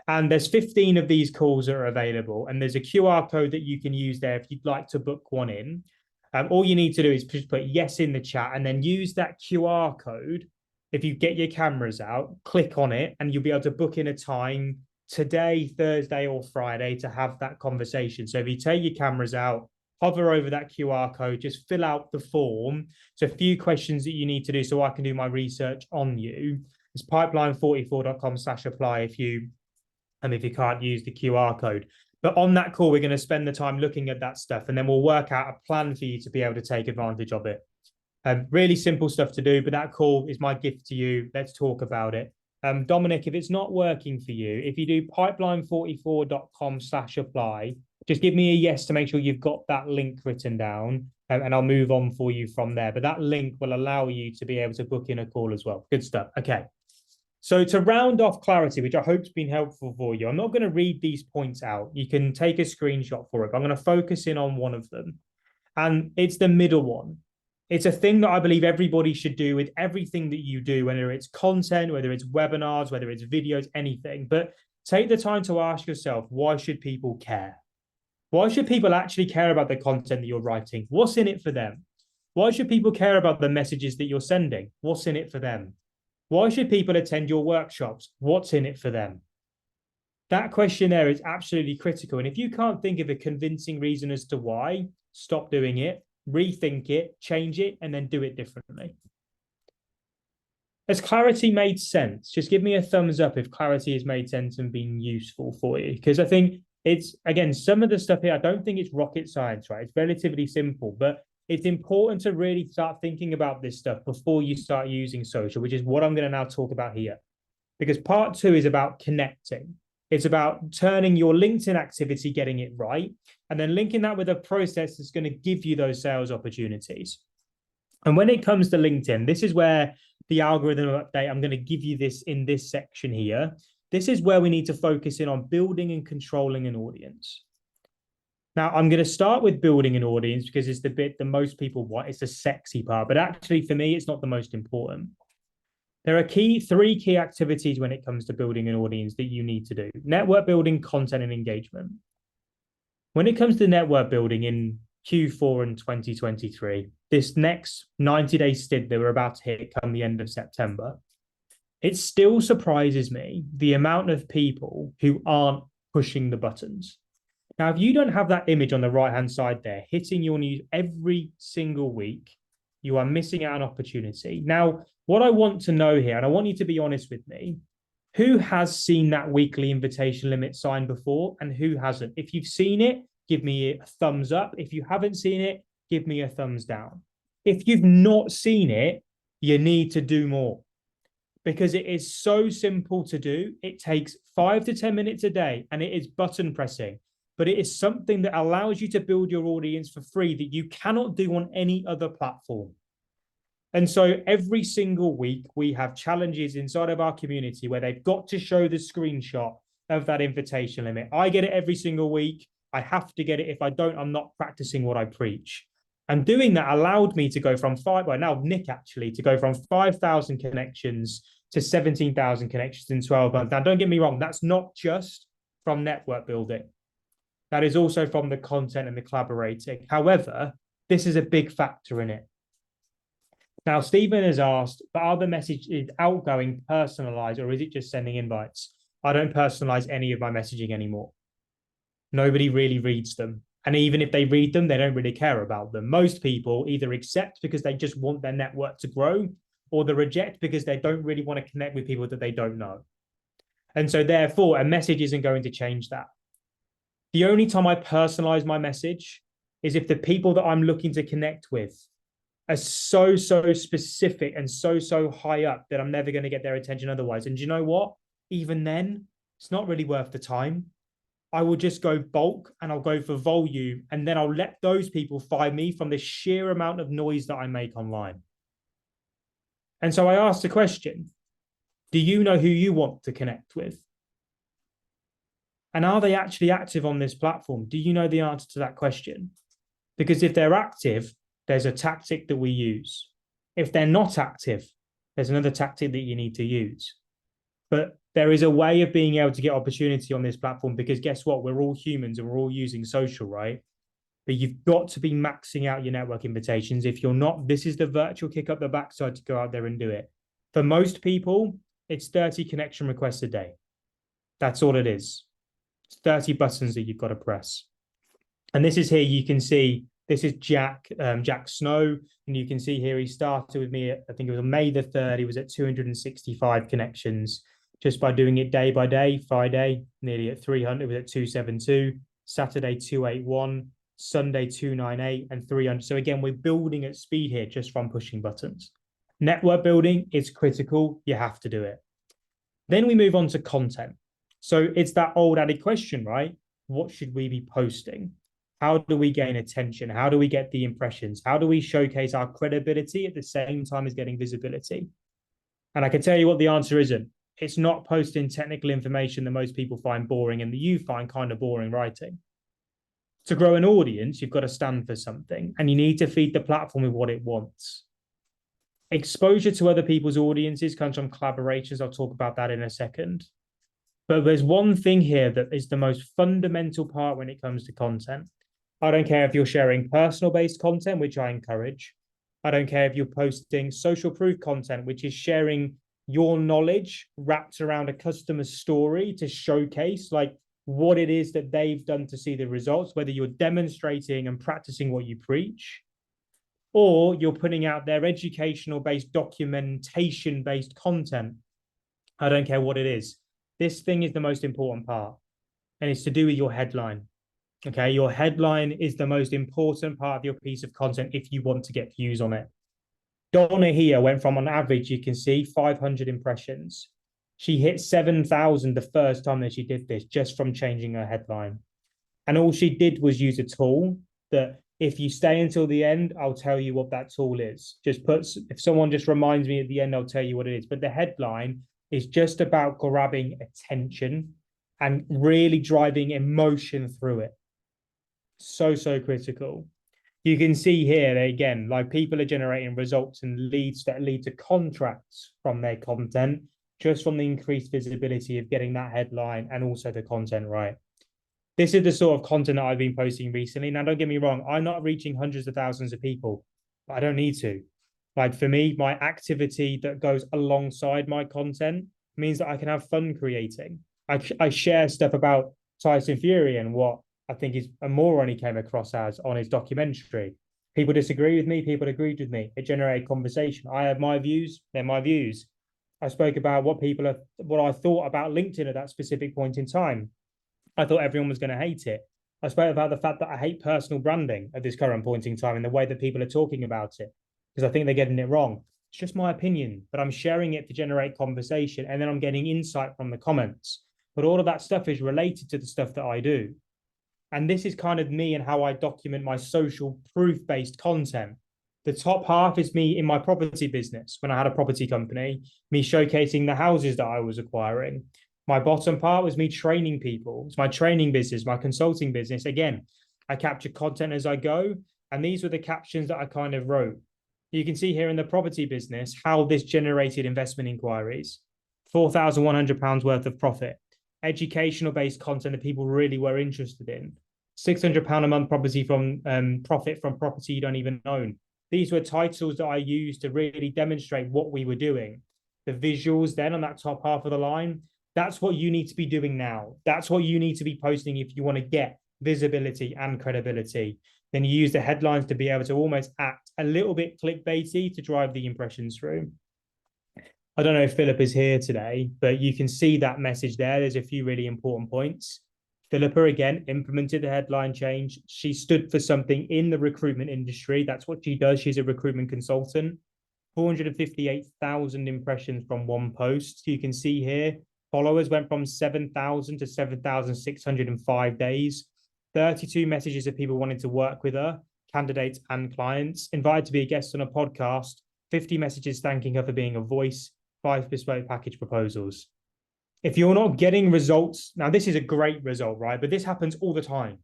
S1: And there's 15 of these calls that are available. And there's a QR code that you can use there if you'd like to book one in. All you need to do is just put yes in the chat and then use that QR code. If you get your cameras out, click on it, and you'll be able to book in a time today, Thursday, or Friday to have that conversation. So if you take your cameras out, hover over that QR code, just fill out the form. It's a few questions that you need to do so I can do my research on you. It's pipeline44.com/apply if you can't use the QR code. But on that call, we're going to spend the time looking at that stuff, and then we'll work out a plan for you to be able to take advantage of it. Really simple stuff to do, but that call is my gift to you. Let's talk about it. Dominic, if it's not working for you, if you do pipeline44.com/apply, just give me a yes to make sure you've got that link written down, and I'll move on for you from there. But that link will allow you to be able to book in a call as well. Good stuff. Okay. So to round off clarity, which I hope has been helpful for you, I'm not going to read these points out. You can take a screenshot for it, but I'm going to focus in on one of them. And it's the middle one. It's a thing that I believe everybody should do with everything that you do, whether it's content, whether it's webinars, whether it's videos, anything. But take the time to ask yourself, why should people care? Why should people actually care about the content that you're writing? What's in it for them? Why should people care about the messages that you're sending? What's in it for them? Why should people attend your workshops? What's in it for them? That question there is absolutely critical. And if you can't think of a convincing reason as to why, stop doing it. Rethink it, change it, and then do it differently. Has clarity made sense? Just give me a thumbs up if clarity has made sense and been useful for you. Because I think it's, again, some of the stuff here, I don't think it's rocket science, right? It's relatively simple, but it's important to really start thinking about this stuff before you start using social, which is what I'm going to now talk about here. Because part 2 is about connecting. It's about turning your LinkedIn activity, getting it right, and then linking that with a process that's going to give you those sales opportunities. And when it comes to LinkedIn, this is where the algorithm update, I'm going to give you this in this section here. This is where we need to focus in on building and controlling an audience. Now, I'm going to start with building an audience because it's the bit that most people want. It's the sexy part, but actually for me, it's not the most important. There are 3 key activities when it comes to building an audience that you need to do: network building, content, and engagement. When it comes to network building in Q4 in 2023, this next 90-day stint that we're about to hit come the end of September, it still surprises me the amount of people who aren't pushing the buttons. Now, if you don't have that image on the right-hand side there, hitting your news every single week, you are missing out on opportunity. Now, what I want to know here, and I want you to be honest with me, who has seen that weekly invitation limit sign before and who hasn't? If you've seen it, give me a thumbs up. If you haven't seen it, give me a thumbs down. If you've not seen it, you need to do more because it is so simple to do. It takes 5 to 10 minutes a day and it is button pressing, but it is something that allows you to build your audience for free that you cannot do on any other platform. And so every single week, we have challenges inside of our community where they've got to show the screenshot of that invitation limit. I get it every single week. I have to get it. If I don't, I'm not practicing what I preach. And doing that allowed me to go from Nick actually, to go from 5,000 connections to 17,000 connections in 12 months. Now, don't get me wrong, that's not just from network building. That is also from the content and the collaborating. However, this is a big factor in it. Now, Stephen has asked, but are the messages outgoing personalized or is it just sending invites? I don't personalize any of my messaging anymore. Nobody really reads them. And even if they read them, they don't really care about them. Most people either accept because they just want their network to grow, or they reject because they don't really want to connect with people that they don't know. And so therefore, a message isn't going to change that. The only time I personalize my message is if the people that I'm looking to connect with are so specific and so high up that I'm never going to get their attention otherwise. And do you know what? Even then, it's not really worth the time. I will just go bulk and I'll go for volume, and then I'll let those people find me from the sheer amount of noise that I make online. And so I asked the question, do you know who you want to connect with? And are they actually active on this platform? Do you know the answer to that question? Because if they're active, there's a tactic that we use. If they're not active, there's another tactic that you need to use. But there is a way of being able to get opportunity on this platform because guess what? We're all humans and we're all using social, right? But you've got to be maxing out your network invitations. If you're not, this is the virtual kick up the backside to go out there and do it. For most people, it's 30 connection requests a day. That's all it is. It's 30 buttons that you've got to press. And this is here, you can see, this is Jack Snow. And you can see here, he started with me, I think it was on May the 3rd. He was at 265 connections just by doing it day by day. Friday, nearly at 300, it was at 272. Saturday, 281. Sunday, 298 and 300. So again, we're building at speed here just from pushing buttons. Network building is critical. You have to do it. Then we move on to content. So it's that old added question, right? What should we be posting? How do we gain attention? How do we get the impressions? How do we showcase our credibility at the same time as getting visibility? And I can tell you what the answer isn't. It's not posting technical information that most people find boring and that you find kind of boring writing. To grow an audience, you've got to stand for something and you need to feed the platform with what it wants. Exposure to other people's audiences comes from collaborations. I'll talk about that in a second. But there's one thing here that is the most fundamental part when it comes to content. I don't care if you're sharing personal-based content, which I encourage. I don't care if you're posting social proof content, which is sharing your knowledge wrapped around a customer's story to showcase like what it is that they've done to see the results, whether you're demonstrating and practicing what you preach, or you're putting out their educational-based, documentation-based content. I don't care what it is. This thing is the most important part, and it's to do with your headline. Okay, your headline is the most important part of your piece of content if you want to get views on it. Donna here went from, on average, you can see 500 impressions. She hit 7,000 the first time that she did this just from changing her headline. And all she did was use a tool that if you stay until the end, I'll tell you what that tool is. If someone just reminds me at the end, I'll tell you what it is. But the headline is just about grabbing attention and really driving emotion through it. So critical. You can see here, again, like people are generating results and leads that lead to contracts from their content, just from the increased visibility of getting that headline and also the content right. This is the sort of content that I've been posting recently. Now, don't get me wrong, I'm not reaching hundreds of thousands of people, but I don't need to. Like for me, my activity that goes alongside my content means that I can have fun creating. I share stuff about Tyson Fury and what I think he's a moron he came across as on his documentary. People disagree with me, people agreed with me. It generated conversation. I have my views, they're my views. I spoke about what I thought about LinkedIn at that specific point in time. I thought everyone was going to hate it. I spoke about the fact that I hate personal branding at this current point in time and the way that people are talking about it, because I think they're getting it wrong. It's just my opinion, but I'm sharing it to generate conversation, and then I'm getting insight from the comments. But all of that stuff is related to the stuff that I do. And this is kind of me and how I document my social proof-based content. The top half is me in my property business when I had a property company, me showcasing the houses that I was acquiring. My bottom part was me training people. It's my training business, my consulting business. Again, I capture content as I go, and these were the captions that I kind of wrote. You can see here in the property business how this generated investment inquiries, £4,100 worth of profit, educational based content that people really were interested in, £600 a month property from profit from property you don't even own. These were titles that I used to really demonstrate what we were doing. The visuals then on that top half of the line, that's what you need to be doing now. That's what you need to be posting if you want to get visibility and credibility. Then you use the headlines to be able to almost act a little bit clickbaity to drive the impressions through. I don't know if Philip is here today, but you can see that message there. There's a few really important points. Philippa, again, implemented the headline change. She stood for something in the recruitment industry. That's what she does. She's a recruitment consultant. 458,000 impressions from one post. You can see here, followers went from 7,000 to 7,600 in 5 days. 32 messages of people wanting to work with her, candidates and clients. Invited to be a guest on a podcast. 50 messages thanking her for being a voice. 5 bespoke package proposals. If you're not getting results, now this is a great result, right? But this happens all the time.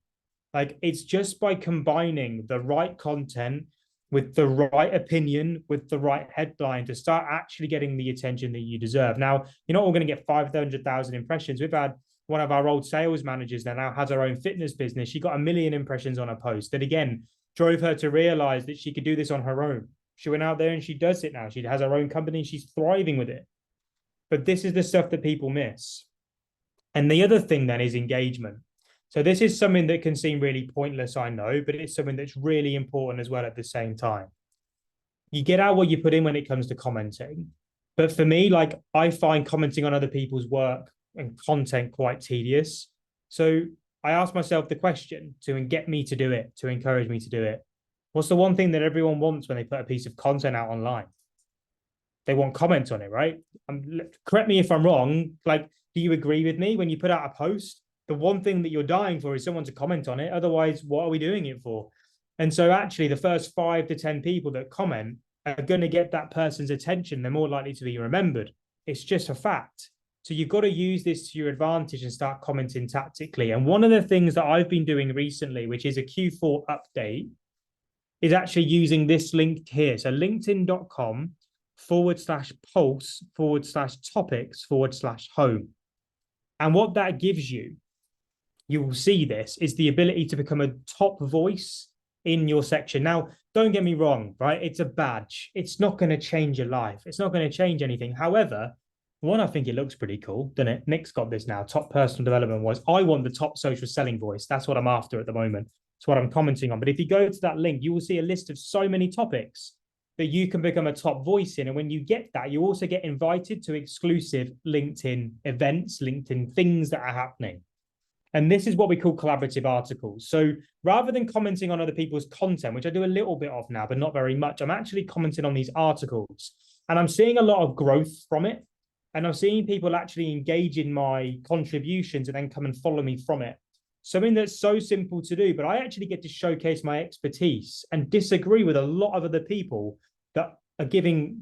S1: Like, it's just by combining the right content with the right opinion, with the right headline to start actually getting the attention that you deserve. Now, you're not all going to get 500,000 impressions. We've had one of our old sales managers that now has her own fitness business. She got 1 million impressions on a post that, again, drove her to realize that she could do this on her own. She went out there and she does it now. She has her own company. She's thriving with it. But this is the stuff that people miss. And the other thing then is engagement. So this is something that can seem really pointless, I know, but it's something that's really important as well at the same time. You get out what you put in when it comes to commenting. But for me, like, I find commenting on other people's work and content quite tedious. So I ask myself the question to get me to do it, to encourage me to do it. What's the one thing that everyone wants when they put a piece of content out online? They want comments on it, right? Correct me if I'm wrong. Like, do you agree with me? When you put out a post, the one thing that you're dying for is someone to comment on it. Otherwise, what are we doing it for? And so actually the first 5 to 10 people that comment are going to get that person's attention. They're more likely to be remembered. It's just a fact. So you've got to use this to your advantage and start commenting tactically. And one of the things that I've been doing recently, which is a Q4 update, is actually using this link here. So linkedin.com/pulse/topics/home. And what that gives you, you will see this, is the ability to become a top voice in your section. Now, don't get me wrong, right? It's a badge. It's not going to change your life. It's not going to change anything. However, one, I think it looks pretty cool, doesn't it? Nick's got this now. Top personal development voice. I want the top social selling voice. That's what I'm after at the moment. It's what I'm commenting on. But if you go to that link, you will see a list of so many topics that you can become a top voice in. And when you get that, you also get invited to exclusive LinkedIn events, LinkedIn things that are happening. And this is what we call collaborative articles. So rather than commenting on other people's content, which I do a little bit of now, but not very much, I'm actually commenting on these articles. And I'm seeing a lot of growth from it. And I'm seeing people actually engage in my contributions and then come and follow me from it. Something that's so simple to do, but I actually get to showcase my expertise and disagree with a lot of other people that are giving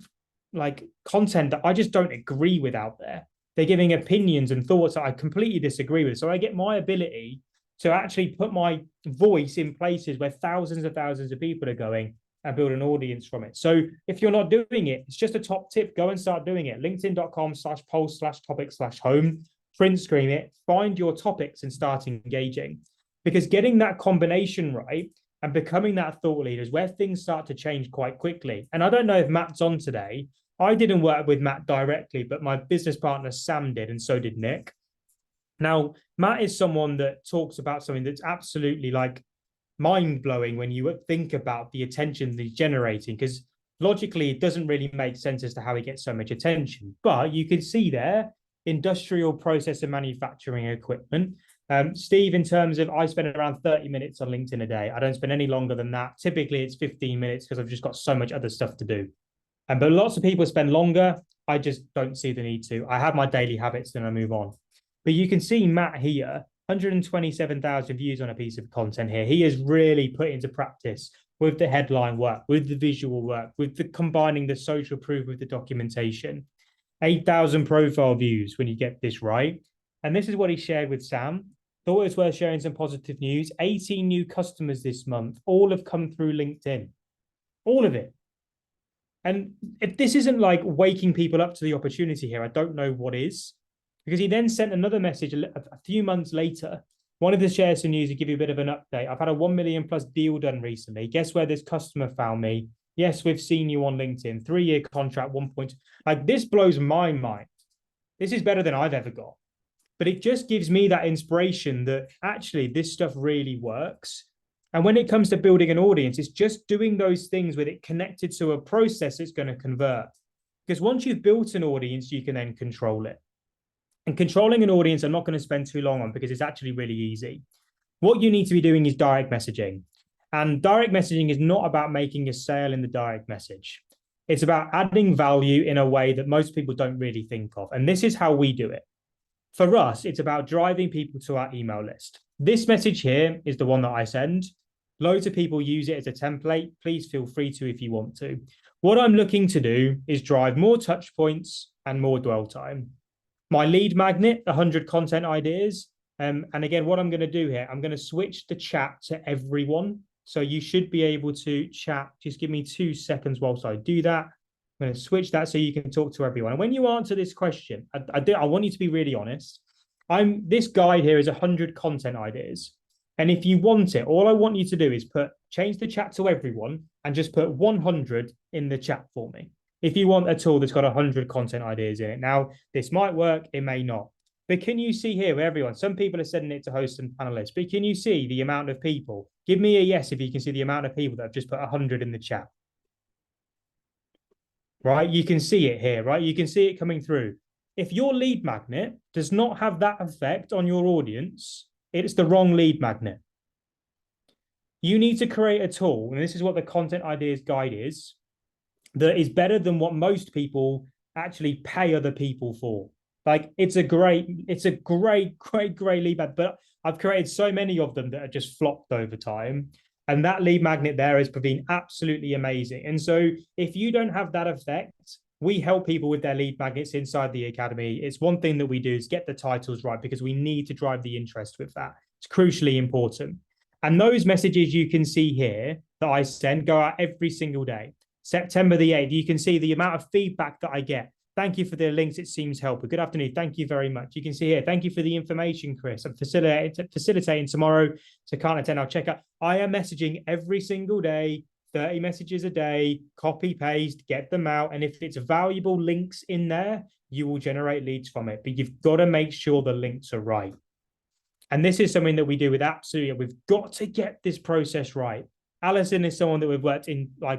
S1: like content that I just don't agree with out there. They're giving opinions and thoughts that I completely disagree with. So I get my ability to actually put my voice in places where thousands of people are going and build an audience from it. So if you're not doing it, it's just a top tip. Go and start doing it. linkedin.com/pulse/topics/home. Print screen it, find your topics and start engaging. Because getting that combination right and becoming that thought leader is where things start to change quite quickly. And I don't know if Matt's on today. I didn't work with Matt directly, but my business partner, Sam, did, and so did Nick. Now, Matt is someone that talks about something that's absolutely like mind-blowing when you think about the attention that he's generating, because logically it doesn't really make sense as to how he gets so much attention. But you can see there, industrial process and manufacturing equipment. Steve, in terms of, I spend around 30 minutes on LinkedIn a day. I don't spend any longer than that. Typically it's 15 minutes because I've just got so much other stuff to do. But lots of people spend longer. I just don't see the need to. I have my daily habits, then I move on. But you can see Matt here, 127,000 views on a piece of content here. He has really put into practice with the headline work, with the visual work, with the combining the social proof with the documentation. 8,000 profile views when you get this right. And this is what he shared with Sam. Thought it was worth sharing some positive news. 18 new customers this month. All have come through LinkedIn. All of it. And if this isn't like waking people up to the opportunity here, I don't know what is. Because he then sent another message a few months later. Wanted to share some news to give you a bit of an update. I've had a 1 million plus deal done recently. Guess where this customer found me? Yes, we've seen you on LinkedIn. 3-year contract, 1 point. Like, this blows my mind. This is better than I've ever got. But it just gives me that inspiration that actually this stuff really works. And when it comes to building an audience, it's just doing those things with it connected to a process that's going to convert. Because once you've built an audience, you can then control it. And controlling an audience, I'm not going to spend too long on because it's actually really easy. What you need to be doing is direct messaging. And direct messaging is not about making a sale in the direct message. It's about adding value in a way that most people don't really think of. And this is how we do it. For us, it's about driving people to our email list. This message here is the one that I send. Loads of people use it as a template. Please feel free to if you want to. What I'm looking to do is drive more touch points and more dwell time. My lead magnet, 100 content ideas. And again, what I'm going to do here, I'm going to switch the chat to everyone. So you should be able to chat. Just give me 2 seconds whilst I do that. I'm going to switch that so you can talk to everyone. And when you answer this question, I want you to be really honest. This guide here is 100 content ideas. And if you want it, all I want you to do is change the chat to everyone and just put 100 in the chat for me. If you want a tool that's got 100 content ideas in it. Now, this might work, it may not. But can you see here, everyone? Some people are sending it to hosts and panelists, but can you see the amount of people? Give me a yes if you can see the amount of people that have just put 100 in the chat. Right? You can see it here, right? You can see it coming through. If your lead magnet does not have that effect on your audience, it's the wrong lead magnet. You need to create a tool, and this is what the content ideas guide is, that is better than what most people actually pay other people for. Like, it's a great lead magnet, but I've created so many of them that are just flopped over time. And that lead magnet there has been absolutely amazing. And so if you don't have that effect, we help people with their lead magnets inside the academy. It's one thing that we do is get the titles right because we need to drive the interest with that. It's crucially important. And those messages you can see here that I send go out every single day. September the 8th, you can see the amount of feedback that I get. Thank you for the links. It seems helpful. Good afternoon. Thank you very much. You can see here. Thank you for the information, Chris. I'm facilitating tomorrow, so can't attend. I'll check out. I am messaging every single day, 30 messages a day, copy, paste, get them out. And if it's valuable links in there, you will generate leads from it. But you've got to make sure the links are right. And this is something that we do with absolutely. We've got to get this process right. Alison is someone that we've worked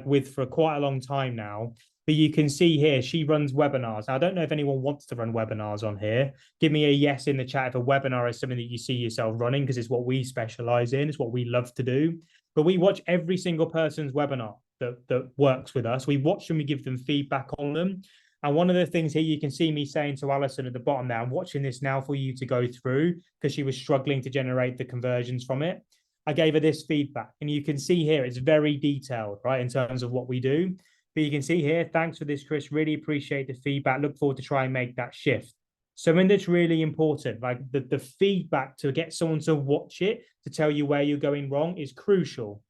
S1: with for quite a long time now. But you can see here, she runs webinars. Now, I don't know if anyone wants to run webinars on here. Give me a yes in the chat if a webinar is something that you see yourself running, because it's what we specialize in. It's what we love to do. But we watch every single person's webinar that works with us. We watch them, we give them feedback on them. And one of the things here, you can see me saying to Alison at the bottom there, I'm watching this now for you to go through because she was struggling to generate the conversions from it. I gave her this feedback, and you can see here, it's very detailed, right, in terms of what we do. But you can see here, thanks for this, Chris. Really appreciate the feedback. Look forward to try and make that shift. Something that's really important, like the feedback to get someone to watch it, to tell you where you're going wrong is crucial.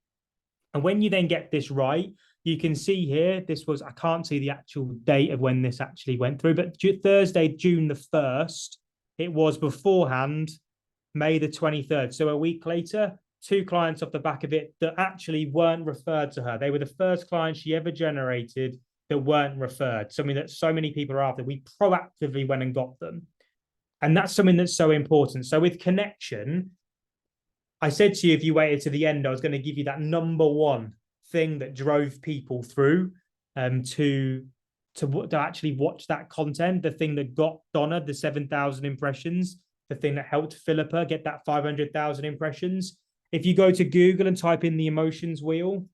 S1: And when you then get this right, you can see here, this was, I can't see the actual date of when this actually went through, but Thursday, June the 1st, it was beforehand, May the 23rd. So a week later, 2 clients off the back of it that actually weren't referred to her. They were the first clients she ever generated that weren't referred, something that so many people are after. We proactively went and got them. And that's something that's so important. So with connection, I said to you, if you waited to the end, I was going to give you that number one thing that drove people through to actually watch that content, the thing that got Donna the 7,000 impressions, the thing that helped Philippa get that 500,000 impressions. If you go to Google and type in the emotions wheel,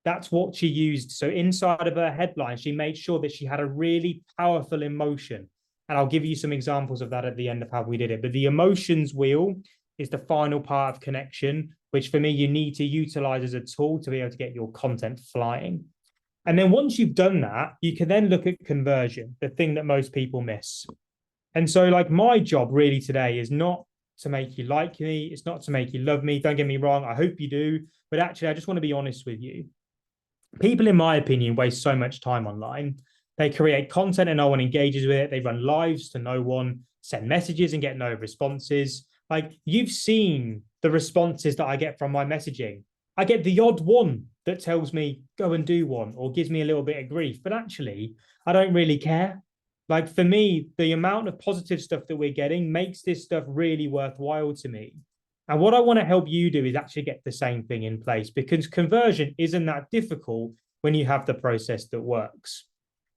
S1: that's what she used. So inside of her headline, she made sure that she had a really powerful emotion. And I'll give you some examples of that at the end of how we did it. But the emotions wheel is the final part of connection, which for me, you need to utilize as a tool to be able to get your content flying. And then once you've done that, you can then look at conversion, the thing that most people miss. And so like my job really today is not to make you like me. It's not to make you love me. Don't get me wrong. I hope you do. But actually, I just want to be honest with you. People, in my opinion, waste so much time online. They create content and no one engages with it. They run lives to no one, send messages and get no responses. Like you've seen the responses that I get from my messaging. I get the odd one that tells me go and do one or gives me a little bit of grief. But actually, I don't really care. Like for me, the amount of positive stuff that we're getting makes this stuff really worthwhile to me. And what I want to help you do is actually get the same thing in place, because conversion isn't that difficult when you have the process that works.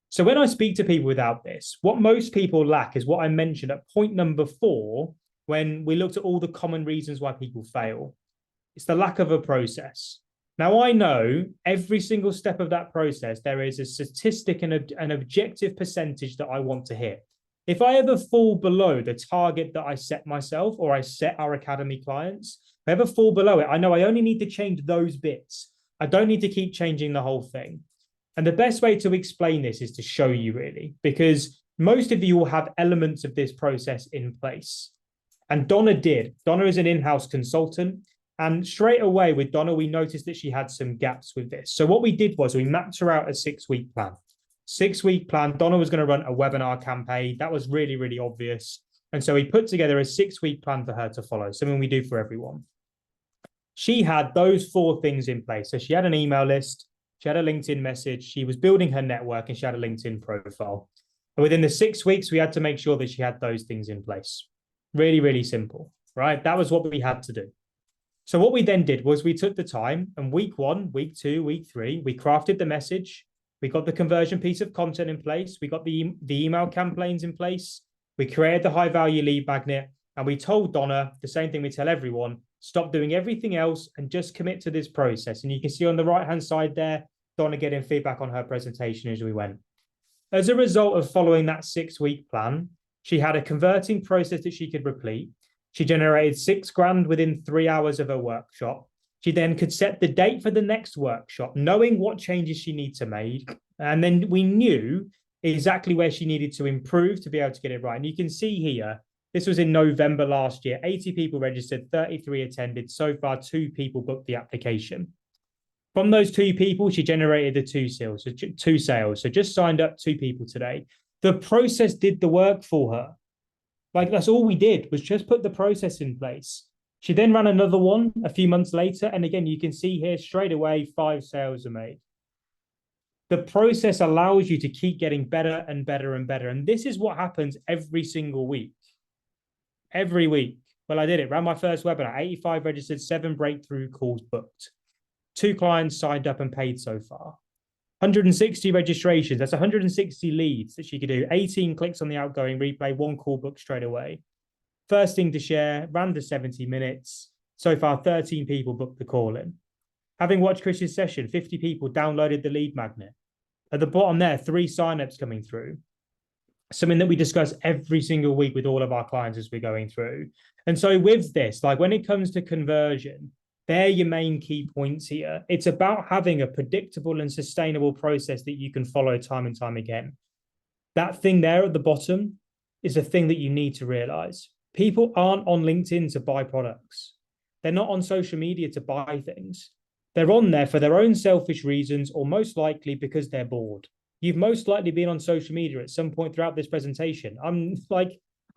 S1: So when I speak to people without this, what most people lack is what I mentioned at point number 4, when we looked at all the common reasons why people fail. It's the lack of a process. Now, I know every single step of that process, there is a statistic and an objective percentage that I want to hit. If I ever fall below the target that I set myself or I set our academy clients, if I ever fall below it, I know I only need to change those bits. I don't need to keep changing the whole thing. And the best way to explain this is to show you really, because most of you will have elements of this process in place. And Donna did. Donna is an in-house consultant. And straight away with Donna, we noticed that she had some gaps with this. So what we did was we mapped her out a 6-week plan. 6-week plan. Donna was going to run a webinar campaign. That was really, really obvious. And so we put together a 6-week plan for her to follow, something we do for everyone. She had those 4 things in place. So she had an email list, she had a LinkedIn message, she was building her network, and she had a LinkedIn profile. And within the 6 weeks, we had to make sure that she had those things in place. Really, really simple, right? That was what we had to do. So what we then did was we took the time, and week 1, week 2, week 3, we crafted the message. We got the conversion piece of content in place. We got the email campaigns in place. We created the high value lead magnet, and we told Donna the same thing we tell everyone: stop doing everything else and just commit to this process. And you can see on the right-hand side there, Donna getting feedback on her presentation as we went. As a result of following that 6-week plan, she had a converting process that she could repeat. She generated 6 grand within 3 hours of her workshop. She then could set the date for the next workshop, knowing what changes she needs to make. And then we knew exactly where she needed to improve to be able to get it right. And you can see here, this was in November last year. 80 people registered, 33 attended. So far, 2 people booked the application. From those 2 people, she generated the 2 sales. So 2 sales. So just signed up 2 people today. The process did the work for her. Like that's all we did was just put the process in place. She then ran another one a few months later. And again, you can see here straight away, 5 sales are made. The process allows you to keep getting better and better and better. And this is what happens every single week. Every week. Well, I did it. Ran my first webinar, 85 registered, 7 breakthrough calls booked. 2 clients signed up and paid so far. 160 registrations. That's 160 leads that she could do. 18 clicks on the outgoing replay, 1 call booked straight away. First thing to share, ran to 70 minutes. So far, 13 people booked the call in. Having watched Chris's session, 50 people downloaded the lead magnet. At the bottom there, 3 signups coming through. Something that we discuss every single week with all of our clients as we're going through. And so with this, like when it comes to conversion, they're your main key points here. It's about having a predictable and sustainable process that you can follow time and time again. That thing there at the bottom is a thing that you need to realize. People aren't on LinkedIn to buy products. They're not on social media to buy things. They're on there for their own selfish reasons, or most likely because they're bored. You've most likely been on social media at some point throughout this presentation. I'm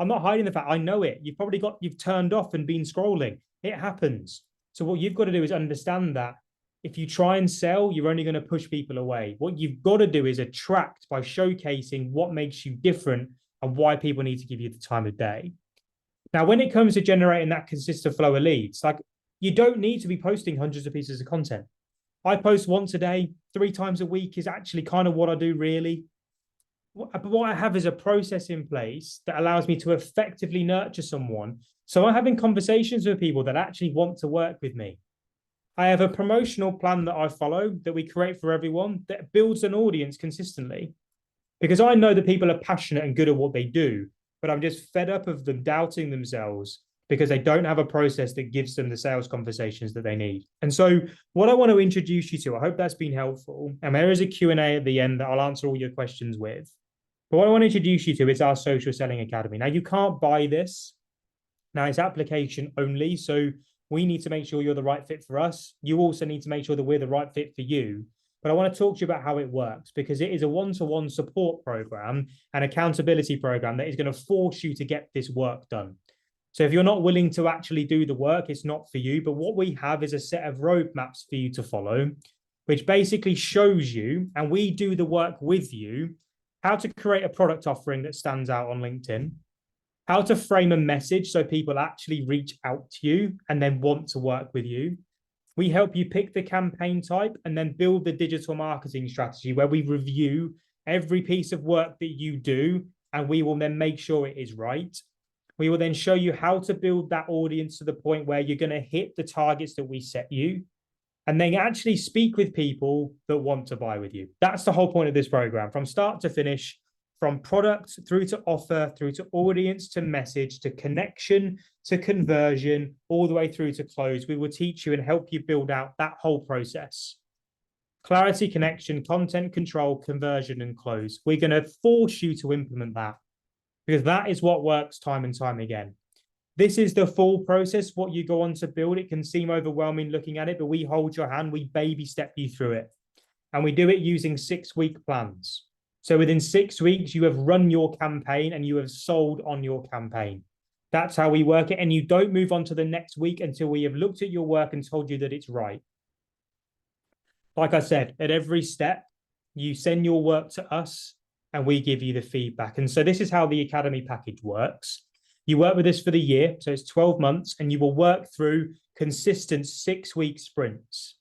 S1: not hiding the fact. I know it. You've turned off and been scrolling. It happens. So what you've got to do is understand that if you try and sell, you're only going to push people away. What you've got to do is attract by showcasing what makes you different and why people need to give you the time of day. Now, when it comes to generating that consistent flow of leads, like you don't need to be posting hundreds of pieces of content. I post once a day, 3 times a week is actually kind of what I do really. But what I have is a process in place that allows me to effectively nurture someone. So I'm having conversations with people that actually want to work with me. I have a promotional plan that I follow that we create for everyone that builds an audience consistently. Because I know that people are passionate and good at what they do, but I'm just fed up of them doubting themselves because they don't have a process that gives them the sales conversations that they need. And so what I want to introduce you to, I hope that's been helpful. And there is a Q&A at the end that I'll answer all your questions with. But what I want to introduce you to is our Social Selling Academy. Now, you can't buy this. Now, it's application only. So we need to make sure you're the right fit for us. You also need to make sure that we're the right fit for you. But I want to talk to you about how it works because it is a one-to-one support program and accountability program that is going to force you to get this work done. So if you're not willing to actually do the work, it's not for you. But what we have is a set of roadmaps for you to follow, which basically shows you, and we do the work with you, how to create a product offering that stands out on LinkedIn, how to frame a message so people actually reach out to you and then want to work with you. We help you pick the campaign type and then build the digital marketing strategy where we review every piece of work that you do, and we will then make sure it is right. We will then show you how to build that audience to the point where you're going to hit the targets that we set you, and then actually speak with people that want to buy with you. That's the whole point of this program, from start to finish, from product through to offer, through to audience, to message, to connection, to conversion, all the way through to close. We will teach you and help you build out that whole process. Clarity, connection, content control, conversion, and close. We're going to force you to implement that because that is what works time and time again. This is the full process, what you go on to build. It can seem overwhelming looking at it, but we hold your hand, we baby step you through it. And we do it using 6-week plans. So within 6 weeks, you have run your campaign and you have sold on your campaign. That's how we work it. And you don't move on to the next week until we have looked at your work and told you that it's right. Like I said, at every step, you send your work to us and we give you the feedback. And so this is how the Academy package works. You work with us for the year, so it's 12 months, and you will work through consistent 6-week sprints.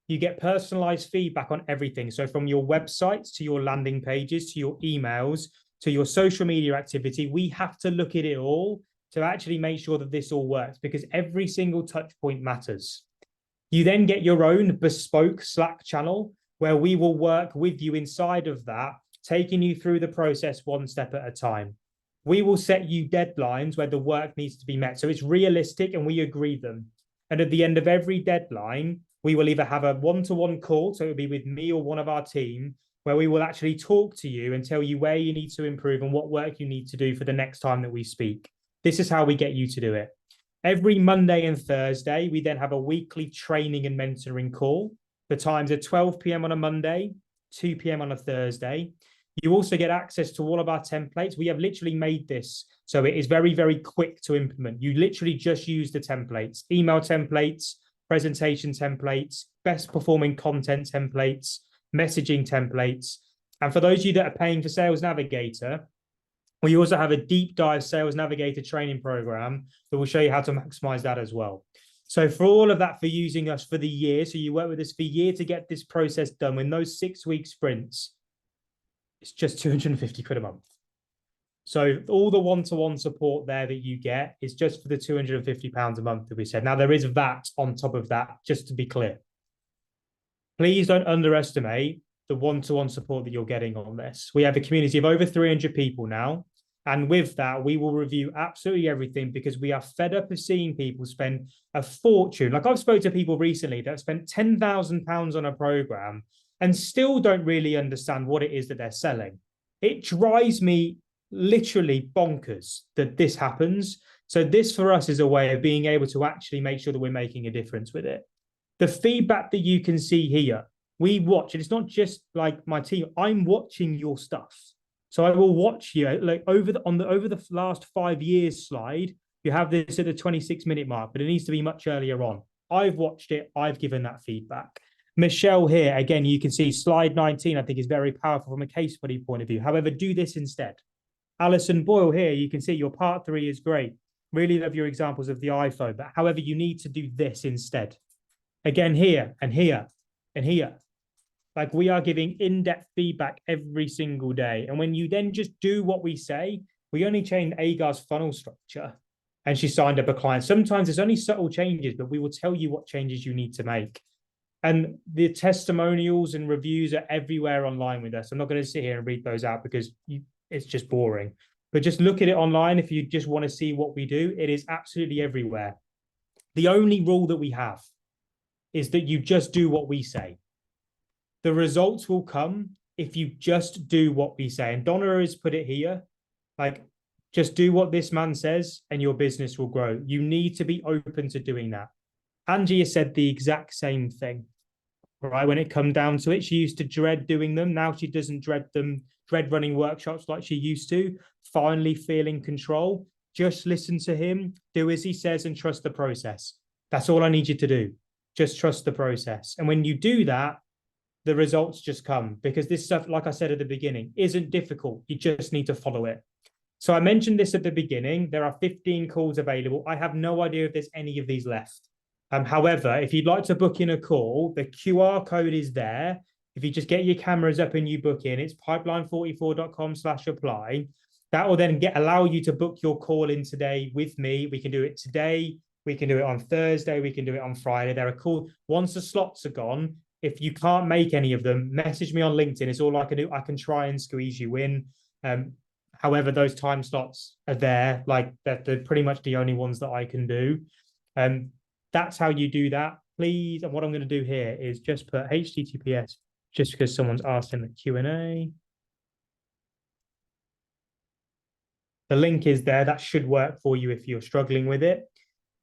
S1: You get personalized feedback on everything. So from your websites to your landing pages, to your emails, to your social media activity, we have to look at it all to actually make sure that this all works because every single touch point matters. You then get your own bespoke Slack channel where we will work with you inside of that, taking you through the process one step at a time. We will set you deadlines where the work needs to be met. So it's realistic and we agree them. And at the end of every deadline, we will either have a one-to-one call, so it'll be with me or one of our team, where we will actually talk to you and tell you where you need to improve and what work you need to do for the next time that we speak. This is how we get you to do it. Every Monday and Thursday, we then have a weekly training and mentoring call. The times are 12 p.m. on a Monday, 2 p.m. on a Thursday. You also get access to all of our templates. We have literally made this so it is very, very quick to implement. You literally just use the templates, email templates, presentation templates, best performing content templates, messaging templates. And for those of you that are paying for Sales Navigator, we also have a deep dive Sales Navigator training program that will show you how to maximize that as well. So for all of that, for using us for the year, so you work with us for a year to get this process done in those 6-week sprints, it's just 250 quid a month. So all the one-to-one support there that you get is just for the £250 a month that we said. Now, there is VAT on top of that, just to be clear. Please don't underestimate the one-to-one support that you're getting on this. We have a community of over 300 people now. And with that, we will review absolutely everything because we are fed up of seeing people spend a fortune. Like I've spoken to people recently that have spent £10,000 on a program and still don't really understand what it is that they're selling. It drives me literally bonkers that this happens. So this for us is a way of being able to actually make sure that we're making a difference with it. The feedback that you can see here, we watch, and it's not just like my team, I'm watching your stuff. So I will watch you like over the last 5 years slide, you have this at the 26-minute mark, but it needs to be much earlier on. I've watched it, I've given that feedback. Michelle here, again, you can see slide 19, I think is very powerful from a case study point of view. However, do this instead. Alison Boyle here, you can see your part 3 is great. Really love your examples of the iPhone, but however, you need to do this instead. Again, here and here and here. Like we are giving in-depth feedback every single day. And when you then just do what we say, we only changed Agar's funnel structure and she signed up a client. Sometimes it's only subtle changes, but we will tell you what changes you need to make. And the testimonials and reviews are everywhere online with us. I'm not going to sit here and read those out because it's just boring. But just look at it online if you just want to see what we do. It is absolutely everywhere. The only rule that we have is that you just do what we say. The results will come if you just do what we say. And Donna has put it here, like, just do what this man says and your business will grow. You need to be open to doing that. Angie has said the exact same thing, right? When it comes down to it, she used to dread doing them. Now she doesn't dread them, dread running workshops like she used to, finally feeling control. Just listen to him, do as he says, and trust the process. That's all I need you to do. Just trust the process. And when you do that, the results just come, because this stuff, like I said at the beginning, isn't difficult. You just need to follow it. So I mentioned this at the beginning. There are 15 calls available. I have no idea if there's any of these left. However, if you'd like to book in a call, the QR code is there. If you just get your cameras up and you book in, it's pipeline44.com/apply. That will then allow you to book your call in today with me. We can do it today. We can do it on Thursday. We can do it on Friday. There are calls. Once the slots are gone, if you can't make any of them, message me on LinkedIn. It's all I can do. I can try and squeeze you in. However, those time slots are there. Like they're pretty much the only ones that I can do. That's how you do that, please. And what I'm going to do here is just put HTTPS, just because someone's asked in the Q&A. The link is there. That should work for you if you're struggling with it.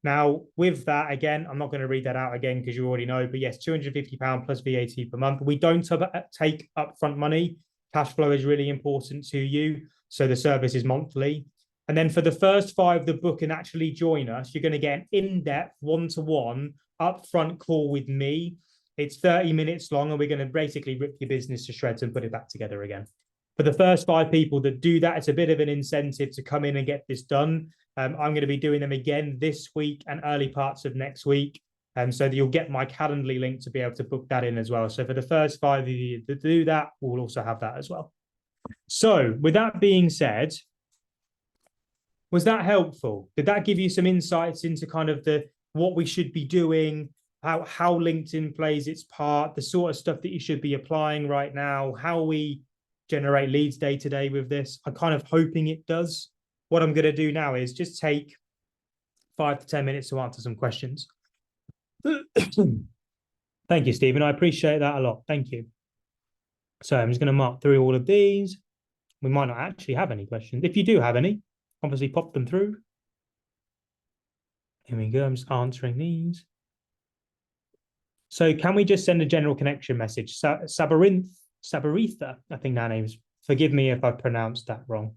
S1: Now, with that, again, I'm not going to read that out again because you already know, but yes, £250 plus VAT per month. We don't take upfront money. Cash flow is really important to you. So the service is monthly. And then for the first 5 that book and actually join us, you're going to get an in-depth one-to-one upfront call with me. It's 30 minutes long, and we're going to basically rip your business to shreds and put it back together again. For the first 5 people that do that, it's a bit of an incentive to come in and get this done. I'm going to be doing them again this week and early parts of next week. So that you'll get my Calendly link to be able to book that in as well. So for the first 5 of you that do that, we'll also have that as well. So with that being said, was that helpful? Did that give you some insights into kind of what we should be doing, how LinkedIn plays its part, the sort of stuff that you should be applying right now, how we generate leads day to day with this? I'm kind of hoping it does. What I'm going to do now is just take 5 to 10 minutes to answer some questions. Thank you, Stephen. I appreciate that a lot. Thank you. So I'm just going to mark through all of these. We might not actually have any questions. If you do have any, obviously pop them through. Here we go. I'm just answering these. So can we just send a general connection message? Sabaritha, I think that name is. Forgive me if I pronounced that wrong.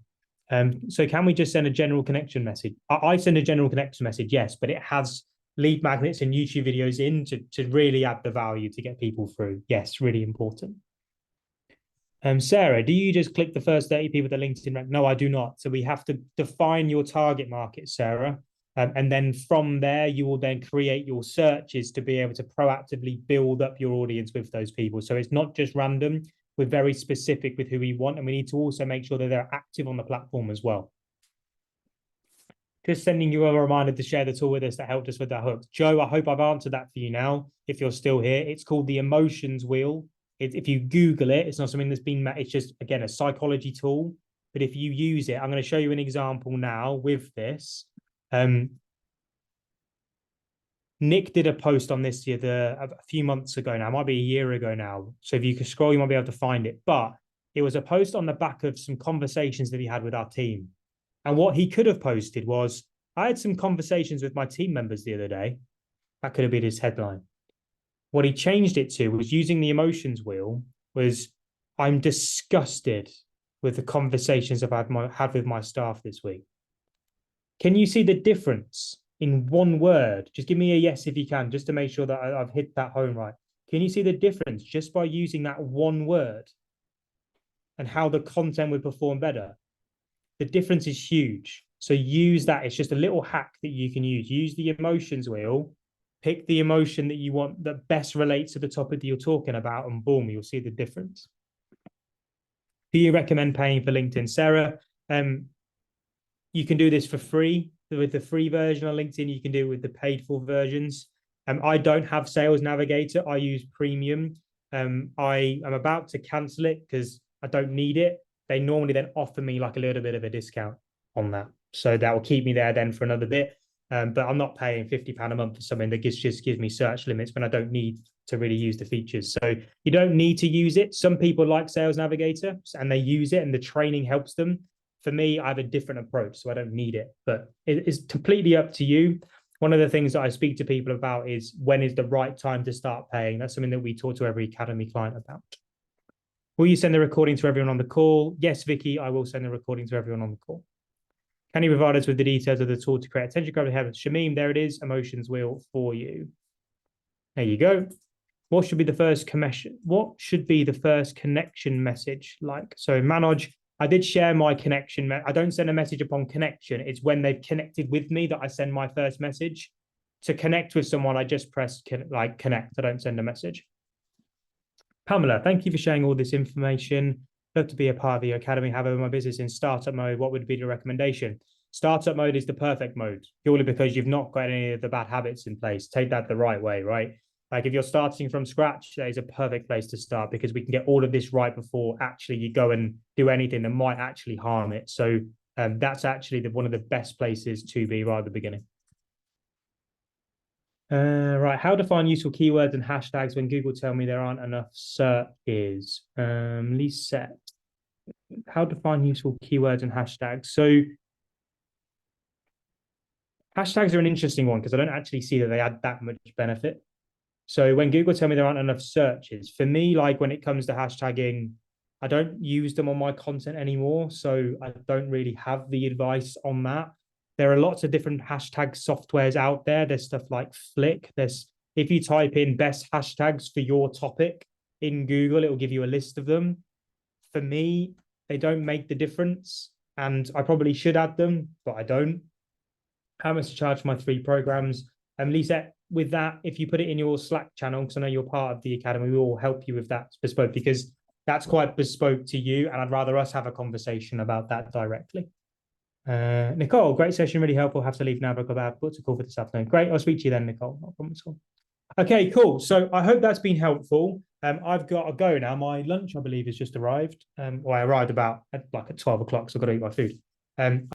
S1: So can we just send a general connection message? I send a general connection message, yes, but it has lead magnets and YouTube videos in to really add the value to get people through. Yes, really important. Sarah, do you just click the first 30 people that LinkedIn rank? No, I do not. So we have to define your target market, Sarah. And then from there, you will then create your searches to be able to proactively build up your audience with those people. So it's not just random. We're very specific with who we want, and we need to also make sure that they're active on the platform as well. Just sending you a reminder to share the tool with us that helped us with that hook. Joe, I hope I've answered that for you now. If you're still here, it's called the emotions wheel. If you Google it, it's not something that's been, it's just, again, a psychology tool. But if you use it, I'm going to show you an example now with this. Nick did a post on this a few months ago now, it might be a year ago now. So if you can scroll, you might be able to find it. But it was a post on the back of some conversations that he had with our team. And what he could have posted was, I had some conversations with my team members the other day. That could have been his headline. What he changed it to was, using the emotions wheel, was, I'm disgusted with the conversations I've had with my staff this week. Can you see the difference in one word? Just give me a yes if you can, just to make sure that I've hit that home right. Can you see the difference just by using that one word and how the content would perform better? The difference is huge. So use that. It's just a little hack that you can use. Use the emotions wheel, pick the emotion that you want that best relates to the topic that you're talking about, and boom, you'll see the difference. Do you recommend paying for LinkedIn? Sarah, you can do this for free with the free version on LinkedIn. You can do it with the paid for versions. I don't have Sales Navigator. I use Premium. I am about to cancel it because I don't need it. They normally then offer me like a little bit of a discount on that. So that will keep me there then for another bit. But I'm not paying £50 a month for something that just gives me search limits when I don't need to really use the features. So you don't need to use it. Some people like Sales Navigator and they use it and the training helps them. For me, I have a different approach, so I don't need it. But it's completely up to you. One of the things that I speak to people about is when is the right time to start paying. That's something that we talk to every Academy client about. Will you send the recording to everyone on the call? Yes, Vicky, I will send the recording to everyone on the call. Can you provide us with the details of the tool to create attention gravity habits? Shamim, there it is, emotions wheel for you. There you go. What should be the first connection? What should be the first connection message like? So Manoj, I did share my connection. I don't send a message upon connection. It's when they've connected with me that I send my first message. To connect with someone, I just press like connect. I don't send a message. Pamela, thank you for sharing all this information. Love to be a part of the Academy. However, my business in startup mode, what would be the recommendation? Startup mode is the perfect mode, purely because you've not got any of the bad habits in place. Take that the right way, right? Like if you're starting from scratch, that is a perfect place to start because we can get all of this right before actually you go and do anything that might actually harm it. So that's actually one of the best places to be right at the beginning. Right, how to find useful keywords and hashtags when Google tell me there aren't enough searches. Lisette, how to find useful keywords and hashtags. So hashtags are an interesting one because I don't actually see that they add that much benefit. So when Google tell me there aren't enough searches, for me, like when it comes to hashtagging, I don't use them on my content anymore. So I don't really have the advice on that. There are lots of different hashtag softwares out there. There's stuff like Flick. If you type in best hashtags for your topic in Google, it will give you a list of them. For me, they don't make the difference. And I probably should add them, but I don't. How much to charge for my 3 programs? Lisa, with that, if you put it in your Slack channel, because I know you're part of the Academy, we will help you with that bespoke because that's quite bespoke to you. And I'd rather us have a conversation about that directly. Nicole, great session, really helpful. Have to leave now, but I've got to call for this afternoon. Great, I'll speak to you then, Nicole. No problem at all. Okay, cool. So I hope that's been helpful. I've got to go now. My lunch, I believe, has just arrived. Or I arrived about at 12 o'clock, so I've got to eat my food.